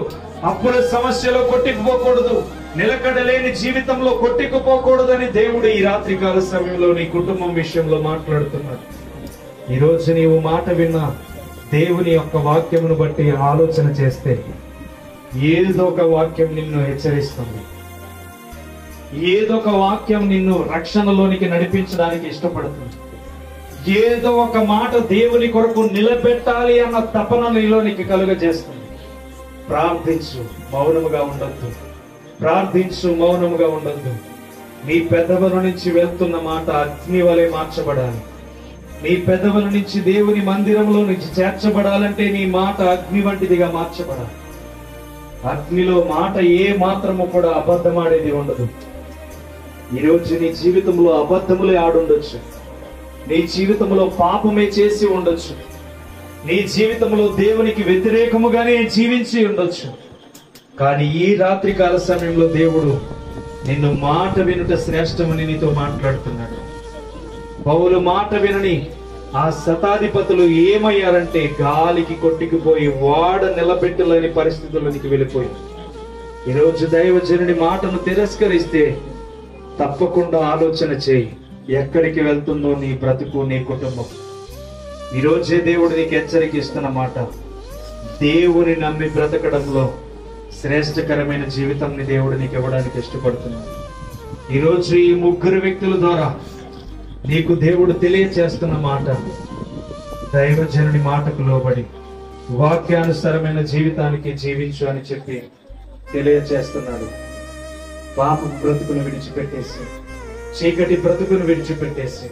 అప్పుల సమస్యలో కొట్టుకుపోకూడదు, నిలకడలేని జీవితంలో కొట్టుకుపోకూడదని దేవుడు ఈ రాత్రికాల సమయంలో నీ కుటుంబం విషయంలో మాట్లాడుతున్నాడు. ఈ రోజు నీవు మాట విన్నా దేవుని యొక్క వాక్యమును బట్టి ఆలోచన చేస్తే ఏదో ఒక వాక్యం నిన్ను హెచ్చరిస్తుంది, ఏదో ఒక వాక్యం నిన్ను రక్షణలోనికి నడిపించడానికి ఇష్టపడుతుంది, ఏదో ఒక మాట దేవుని కొరకు నిలబెట్టాలి అన్న తపన నీలోనికి కలుగజేస్తుంది. ప్రార్థించు, మౌనముగా ఉండొద్దు. ప్రార్థించు, మౌనముగా ఉండొద్దు. నీ పెదవుల నుంచి వెళ్తున్న మాట అగ్ని వలె మార్చబడాలి. నీ పెదవుల నుంచి దేవుని మందిరంలో నుంచి చేర్చబడాలంటే నీ మాట అగ్ని వంటిదిగా మార్చబడాలి. అగ్నిలో మాట ఏ మాత్రము కూడా అబద్ధమాడేది ఉండదు. ఈరోజు నీ జీవితంలో అబద్ధములే ఆడుండొచ్చు, నీ జీవితంలో పాపమే చేసి ఉండొచ్చు, నీ జీవితంలో దేవునికి వ్యతిరేకముగానే జీవించి ఉండొచ్చు. కానీ ఈ రాత్రికాల సమయంలో దేవుడు నిన్ను మాట వినుట శ్రేష్టమని నీతో మాట్లాడుతున్నాడు. పౌలు మాట వినని ఆ శతాధిపతులు ఏమయ్యారంటే గాలికి కొట్టుకుపోయి వాడ నిలబెట్టలేని పరిస్థితుల్లోనికి వెళ్ళిపోయింది. ఈరోజు దైవజనుడి మాటను తిరస్కరిస్తే తప్పకుండా ఆలోచన చేయి, ఎక్కడికి వెళ్తుందో నీ బ్రతుకు, నీ కుటుంబం. ఈరోజే దేవుడు నీకు హెచ్చరిక ఇస్తున్న మాట, దేవుని నమ్మి బ్రతకడంలో శ్రేష్టకరమైన జీవితాన్ని దేవుడు నీకు ఇవ్వడానికి ఇష్టపడుతున్నాడు. ఈరోజు ఈ ముగ్గురు వ్యక్తుల ద్వారా నీకు దేవుడు తెలియచేస్తున్న మాట, దైవజనుడి మాటకు లోబడి వాక్యానుసారమైన జీవితానికి జీవించు అని చెప్పి తెలియచేస్తున్నాడు. పాపం బ్రతుకును విడిచిపెట్టేసి, చీకటి బ్రతుకును విడిచిపెట్టేసి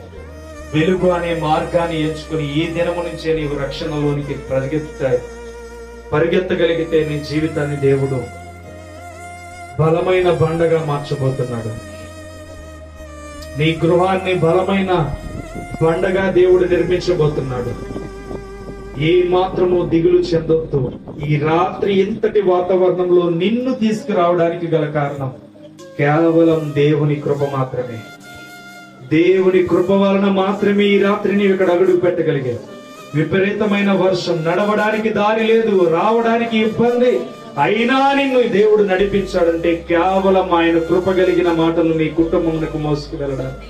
వెలుగు అనే మార్గాన్ని ఎంచుకుని ఈ దినము నుంచే నీవు రక్షణలోనికి పరిగెత్తగలిగితే నీ జీవితాన్ని దేవుడు బలమైన బండగా మార్చబోతున్నాడు. నీ గృహాన్ని బలమైన బండగా దేవుడు నిర్మించబోతున్నాడు. ఏ మాత్రము దిగులు చెందొద్దు. ఈ రాత్రి ఇంతటి వాతావరణంలో నిన్ను తీసుకురావడానికి గల కారణం కేవలం దేవుని కృప మాత్రమే. దేవుని కృప వలన మాత్రమే ఈ రాత్రి నీవు ఇక్కడ అడుగు పెట్టగలిగావు. విపరీతమైన వర్షం, నడవడానికి దారి లేదు, రావడానికి ఇబ్బంది, అయినా నిన్ను దేవుడు నడిపించాడంటే కేవలం ఆయన కృప కలిగిన మాటలు నీ కుటుంబంకు మోసుకు వెళ్ళడానికి,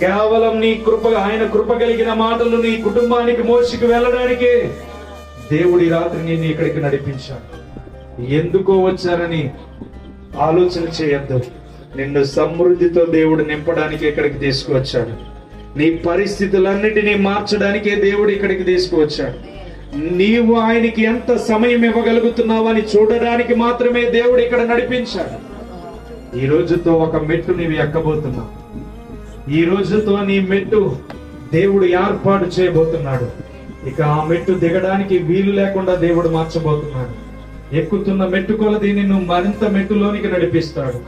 కేవలం ఆయన కృప కలిగిన మాటలు నీ కుటుంబానికి మోసుకు వెళ్ళడానికే దేవుడి రాత్రి నిన్ను ఇక్కడికి నడిపించాడు. ఎందుకో వచ్చారని ఆలోచన చేయొద్దు. నిన్ను సమృద్ధితో దేవుడు నింపడానికి ఇక్కడికి తీసుకువచ్చాడు. నీ పరిస్థితులన్నిటినీ మార్చడానికే దేవుడు ఇక్కడికి తీసుకువచ్చాడు. నీవు ఆయనకి ఎంత సమయం ఇవ్వగలుగుతున్నావు అని చూడడానికి మాత్రమే దేవుడు ఇక్కడ నడిపించాడు. ఈ రోజుతో ఒక మెట్టు నీవు ఎక్కబోతున్నావు. ఈ రోజుతో నీ మెట్టు దేవుడు ఏర్పాటు చేయబోతున్నాడు. ఇక ఆ మెట్టు దిగడానికి వీలు లేకుండా దేవుడు మార్చబోతున్నాడు. ఎక్కుతున్న మెట్టు కొలది నిన్ను మరింత మెట్టులోనికి నడిపిస్తాడు.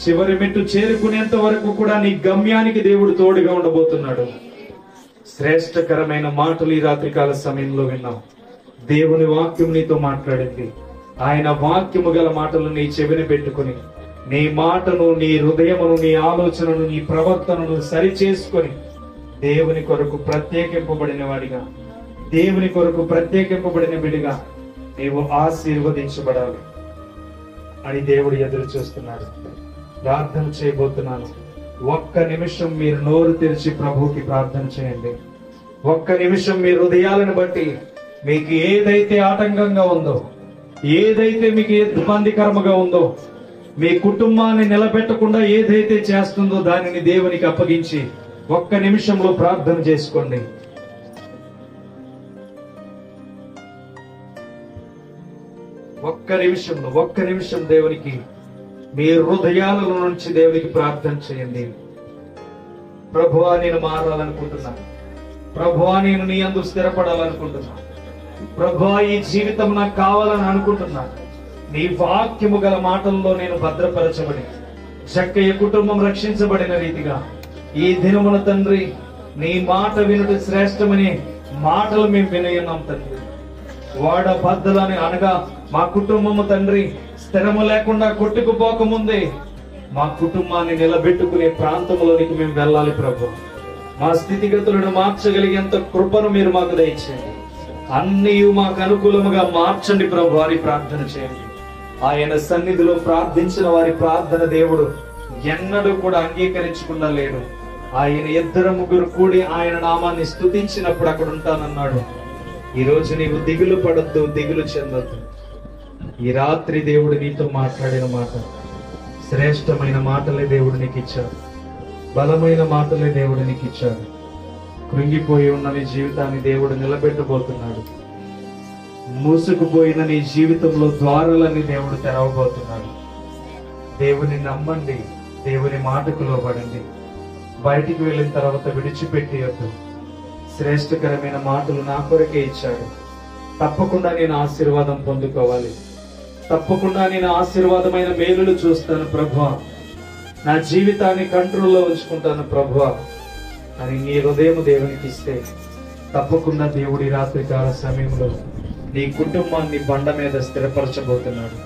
చివరి మెట్టు చేరుకునేంత వరకు కూడా నీ గమ్యానికి దేవుడు తోడుగా ఉండబోతున్నాడు. శ్రేష్టకరమైన మాటలు ఈ రాత్రికాల సమయంలో విన్నాం. దేవుని వాక్యం నీతో మాట్లాడింది. ఆయన వాక్యము గల మాటలు నీ చెవిని పెట్టుకుని నీ మాటను, నీ హృదయమును, నీ ఆలోచనను, నీ ప్రవర్తనను సరి చేసుకొని దేవుని కొరకు ప్రత్యేకింపబడిన వాడిగా, దేవుని కొరకు ప్రత్యేకింపబడిన బిడిగా నీవు ఆశీర్వదించబడాలి అని దేవుడు ఎదురు చూస్తున్నాడు. ప్రార్థన చేయబోతున్నాను. ఒక్క నిమిషం మీరు నోరు తెరిచి ప్రభువుకి ప్రార్థన చేయండి. ఒక్క నిమిషం మీ హృదయాలను బట్టి మీకు ఏదైతే ఆటంకంగా ఉందో, ఏదైతే మీకు ఇబ్బందికరముగా ఉందో, మీ కుటుంబాన్ని నిలబెట్టకుండా ఏదైతే చేస్తుందో దానిని దేవునికి అప్పగించి ఒక్క నిమిషంలో ప్రార్థన చేసుకోండి. ఒక్క నిమిషం దేవునికి మీ హృదయాల నుంచి దేవునికి ప్రార్థన చేయండి. ప్రభువా, నేను మారాలనుకుంటున్నాను. ప్రభువా, నేను నీ యందు స్థిరపడాలనుకుంటున్నాను. ప్రభువా, ఈ జీవితం నాకు కావాలని అనుకుంటున్నాను. నీ వాక్యము గల మాటల్లో నేను భద్రపరచబడి చక్కయ్య కుటుంబం రక్షించబడిన రీతిగా ఈ దినమున తండ్రి నీ మాట వినుట శ్రేష్టమని మాటలు మేము వినయున్నాం తండ్రి. వాడ బద్దలని అనగా మా కుటుంబము తండ్రి స్థిరము లేకుండా కొట్టుకుపోకముందే మా కుటుంబాన్ని నిలబెట్టుకునే ప్రాంతంలోనికి మేము వెళ్ళాలి ప్రభు. మా స్థితిగతులను మార్చగలిగేంత కృపను మీరు మాకు దయచేయండి. అన్నీ మాకు అనుకూలముగా మార్చండి ప్రభు అని ప్రార్థన చేయండి. ఆయన సన్నిధిలో ప్రార్థించిన వారి ప్రార్థన దేవుడు ఎన్నడూ కూడా అంగీకరించకుండా లేడు. ఆయన 2-3 కూడి ఆయన నామాన్ని స్తుతించినప్పుడు అక్కడ ఉంటానన్నాడు. ఈ రోజు నీవు దిగులు పడొద్దు, దిగులు చెందొద్దు. ఈ రాత్రి దేవుడు నీతో మాట్లాడిన మాట శ్రేష్టమైన మాటలే దేవుడు నీకు ఇచ్చాడు. బలమైన మాటలే దేవుడు నీకు ఇచ్చాడు. కృంగిపోయి ఉన్న నీ జీవితాన్ని దేవుడు నిలబెట్టబోతున్నాడు. మూసుకుపోయిన నీ జీవితంలో ద్వారాలని దేవుడు తెరవబోతున్నాడు. దేవుని నమ్మండి, దేవుని మాటకు లోబడండి. బయటికి వెళ్ళిన తర్వాత విడిచిపెట్టేయొద్దు. శ్రేష్టకరమైన మాటలు నా కొరకే ఇచ్చాడు. తప్పకుండా నేను ఆశీర్వాదం పొందుకోవాలి. తప్పకుండా నేను ఆశీర్వాదమైన మేలులు చూస్తాను ప్రభువా. నా జీవితాన్ని కంట్రోల్లో ఉంచుకుంటాను ప్రభువా అని నీ హృదయం దేవునికి ఇస్తే తప్పకుండా దేవుడి రాత్రికాల సమయంలో నీ కుటుంబాన్ని బండ మీద స్థిరపరచబోతున్నాడు.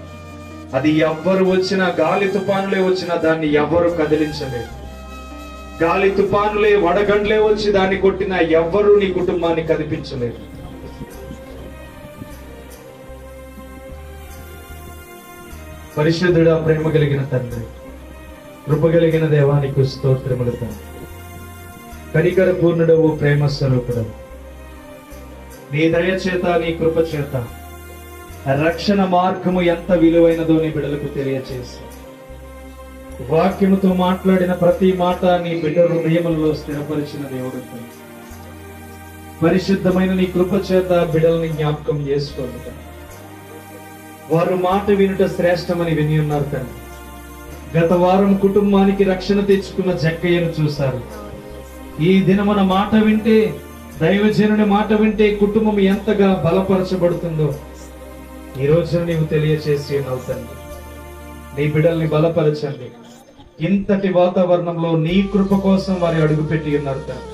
అది ఎవ్వరు వచ్చినా, గాలి తుఫానులే వచ్చినా దాన్ని ఎవ్వరు కదిలించలేదు. గాలి తుఫానులే, వడగండ్లే వచ్చి దాన్ని కొట్టినా ఎవ్వరూ నీ కుటుంబాన్ని కదిపించలేదు. పరిశుద్ధుడా, ప్రేమ కలిగిన తండ్రి, కృప కలిగిన దేవానికి స్తోత్రములు తండ్రి. కనికర పూర్ణుడవు, ప్రేమ స్వరూపుడవు, నీ దయ చేత, నీ కృప చేత రక్షణ మార్గము ఎంత విలువైనదో నీ బిడ్డలకు తెలియచేసి వాక్యముతో మాట్లాడిన ప్రతి మాట నీ బిడ్డ హృదయములలో స్థిరపరిచిన దేవుడు. పరిశుద్ధమైన నీ కృప చేత బిడ్డల్ని జ్ఞాపకం చేసుకోండి. వారు మాట వినుట శ్రేష్టమని విని ఉన్నారు తండ్రి. గత వారం కుటుంబానికి రక్షణ తెచ్చుకున్న జక్కయ్యను చూశారు. ఈ దినమున మాట వింటే, దైవజనుని మాట వింటే కుటుంబం ఎంతగా బలపరచబడుతుందో ఈ రోజున నీవు తెలియచేసి ఉన్నావు తండ్రి. నీ బిడ్డల్ని బలపరచండి. ఇంతటి వాతావరణంలో నీ కృప కోసం వారి అడుగుపెట్టి ఉన్నారు తండ్రి.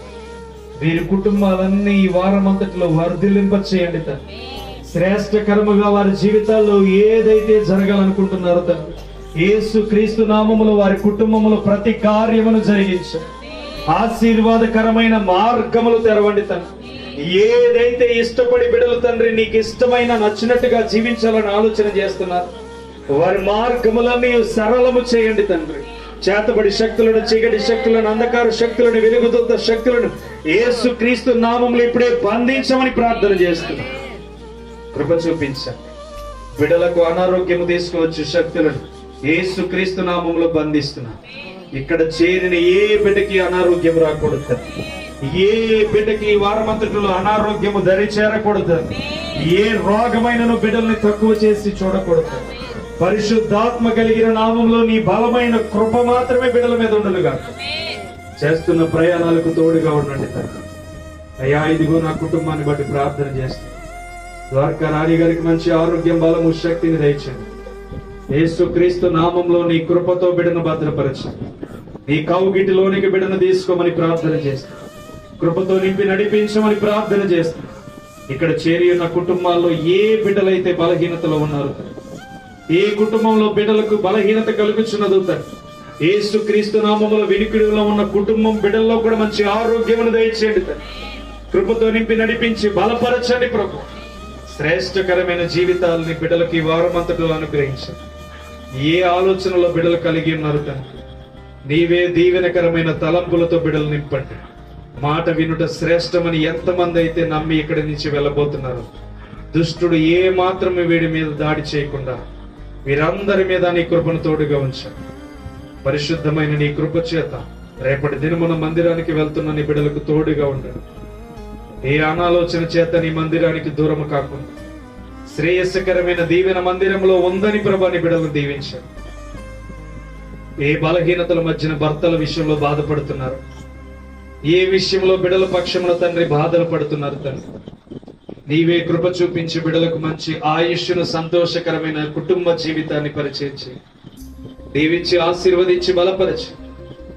వీరి కుటుంబాలన్నీ ఈ వారం అంతటిలో వర్ధిల్లింప చేయండి తండ్రి. శ్రేష్టకరముగా వారి జీవితాల్లో ఏదైతే జరగాలనుకుంటున్నారో తండ్రి, యేసు క్రీస్తు నామములో వారి కుటుంబములో ప్రతి కార్యమును జరిగించు. ఆశీర్వాదకరమైన మార్గములు తెరవండి తండ్రి. ఏదైతే ఇష్టపడి బిడ్డలు తండ్రి నీకు ఇష్టమైన నచ్చినట్టుగా జీవించాలని ఆలోచన చేస్తున్నారు, వారి మార్గములన్నీ సరళము చేయండి తండ్రి. చేతబడి శక్తులను, చీకటి శక్తులను, అంధకార శక్తులను, వెలుగుదొత్త శక్తులను యేసు క్రీస్తు నామములో ఇప్పుడే బంధించమని ప్రార్థన చేస్తున్నాం. కృప చూపించండి. బిడ్డలకు అనారోగ్యము తీసుకువచ్చు శక్తులను యేసు క్రీస్తు నామములో బంధిస్తున్నాం. ఇక్కడ చేరిన ఏ బిడ్డకి అనారోగ్యం రాకూడదు. ఏ బిడ్డకి ఈ వారమంతటిలో అనారోగ్యము దరి చేరకూడదు. ఏ రోగమైనను బిడ్డల్ని తక్కువ చేసి చూడకూడదు. పరిశుద్ధాత్మ కలిగిన నామంలో నీ బలమైన కృప మాత్రమే బిడ్డల మీద ఉండలుగా. చేస్తున్న ప్రయాణాలకు తోడుగా ఉండండి తండ్రి. అయ్యా, ఇదిగో నా కుటుంబాన్ని బట్టి ప్రార్థన చేస్తాను. ద్వారకా రాణి గారికి మంచి ఆరోగ్యం, బలము, శక్తిని దయచేయండి. యేసు క్రీస్తు నామంలో నీ కృపతో బిడ్డను భద్రపరచండి. నీ కౌగిటిలోనికి బిడ్డను తీసుకోమని ప్రార్థన చేస్తాం. కృపతో నింపి నడిపించమని ప్రార్థన చేస్తాం. ఇక్కడ చేరి ఉన్న కుటుంబాల్లో ఏ బిడ్డలైతే బలహీనతలో ఉన్నారు, ఏ కుటుంబంలో బిడ్డలకు బలహీనత కలుగుచున్నదో తండ్రి, యేసు క్రీస్తు నామములో వినికిడిలో ఉన్న కుటుంబం బిడ్డల్లో కూడా మంచి ఆరోగ్యమును దయచేయండి తండ్రి. కృపతో నింపి నడిపించి బలపరచండి ప్రభు. శ్రేష్టకరమైన జీవితాలని బిడ్డలకు ఈ వారం అంతటిలో అనుగ్రహించండి. ఏ ఆలోచనలో బిడ్డలు కలిగి ఉన్నారు తండ్రి, నీవే దీవెనకరమైన తలంపులతో బిడ్డలు నింపండి. మాట వినుట శ్రేష్టమని ఎంతమంది అయితే నమ్మి ఇక్కడి నుంచి వెళ్ళబోతున్నారు, దుష్టుడు ఏ మాత్రం వీడి మీద దాడి చేయకుండా వీరందరి మీద నీ కృపను తోడుగా ఉంచండి. పరిశుద్ధమైన నీ కృప చేత రేపటి దినమున మందిరానికి వెళ్తున్న నీ బిడ్డలకు తోడుగా ఉండండి. ఏ అనాలోచన చేత నీ మందిరానికి దూరం కాకుండా శ్రేయస్కరమైన దీవెన మందిరంలో ఉందని ప్రభా నీ బిడ్డలను దీవించండి. ఏ బలహీనతల మధ్యన భర్తల విషయంలో బాధపడుతున్నారు, ఏ విషయంలో బిడ్డల పక్షమున తండ్రి బాధలు పడుతున్నారు తండ్రి, నీవే కృప చూపించి బిడ్డలకు మంచి ఆయుష్ను, సంతోషకరమైన కుటుంబ జీవితాన్ని పరిచయించి దీవించి ఆశీర్వదించి బలపరచి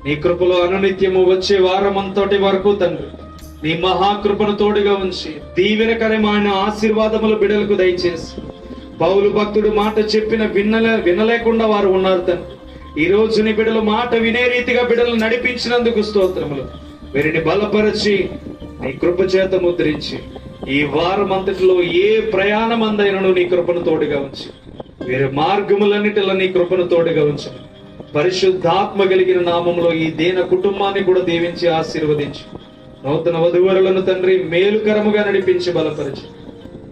నీ కృపలో అనునిత్యము వచ్చే వారం అంతటి వరకు తండ్రి నీ మహాకృపను తోడుగా ఉంచి దీవెనకరమైన ఆశీర్వాదములు బిడ్డలకు దయచేసి, పౌలు భక్తుడు మాట చెప్పిన వినలేకుండా వారు ఉన్నారు తండ్రి. ఈ రోజు నీ బిడ్డలు మాట వినే రీతిగా బిడ్డలు నడిపించినందుకు స్తోత్రములు. వీరిని బలపరిచి నీ కృప చేత ముద్రించి ఈ వారం అంతటిలో ఏ ప్రయాణం అందైనను నీ కృపను తోడుగా ఉంచి వీరి మార్గములన్నిటిలో నీ కృపను తోడుగా ఉంచి పరిశుద్ధాత్మ కలిగిన నామంలో ఈ దీన కుటుంబాన్ని కూడా దీవించి ఆశీర్వదించి నూతన వధువరులను తండ్రి మేలుకరముగా నడిపించి బలపరిచి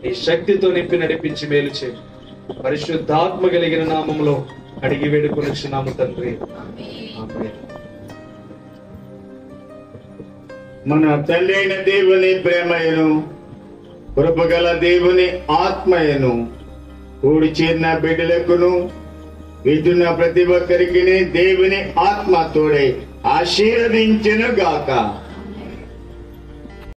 నీ శక్తితో నింపి నడిపించి మేలు చేయి. పరిశుద్ధాత్మ కలిగిన నామంలో అడిగి వేడుకొనిచున్నాము తండ్రి. ఆమేన్. మన తండ్రి అయిన దేవుని ప్రేమయను, కృపగల దేవుని ఆత్మయను కూడి చేరిన బిడ్డలకును వింటున్న ప్రతి ఒక్కరికి దేవుని ఆత్మ తోడై ఆశీర్వదించెను గాక.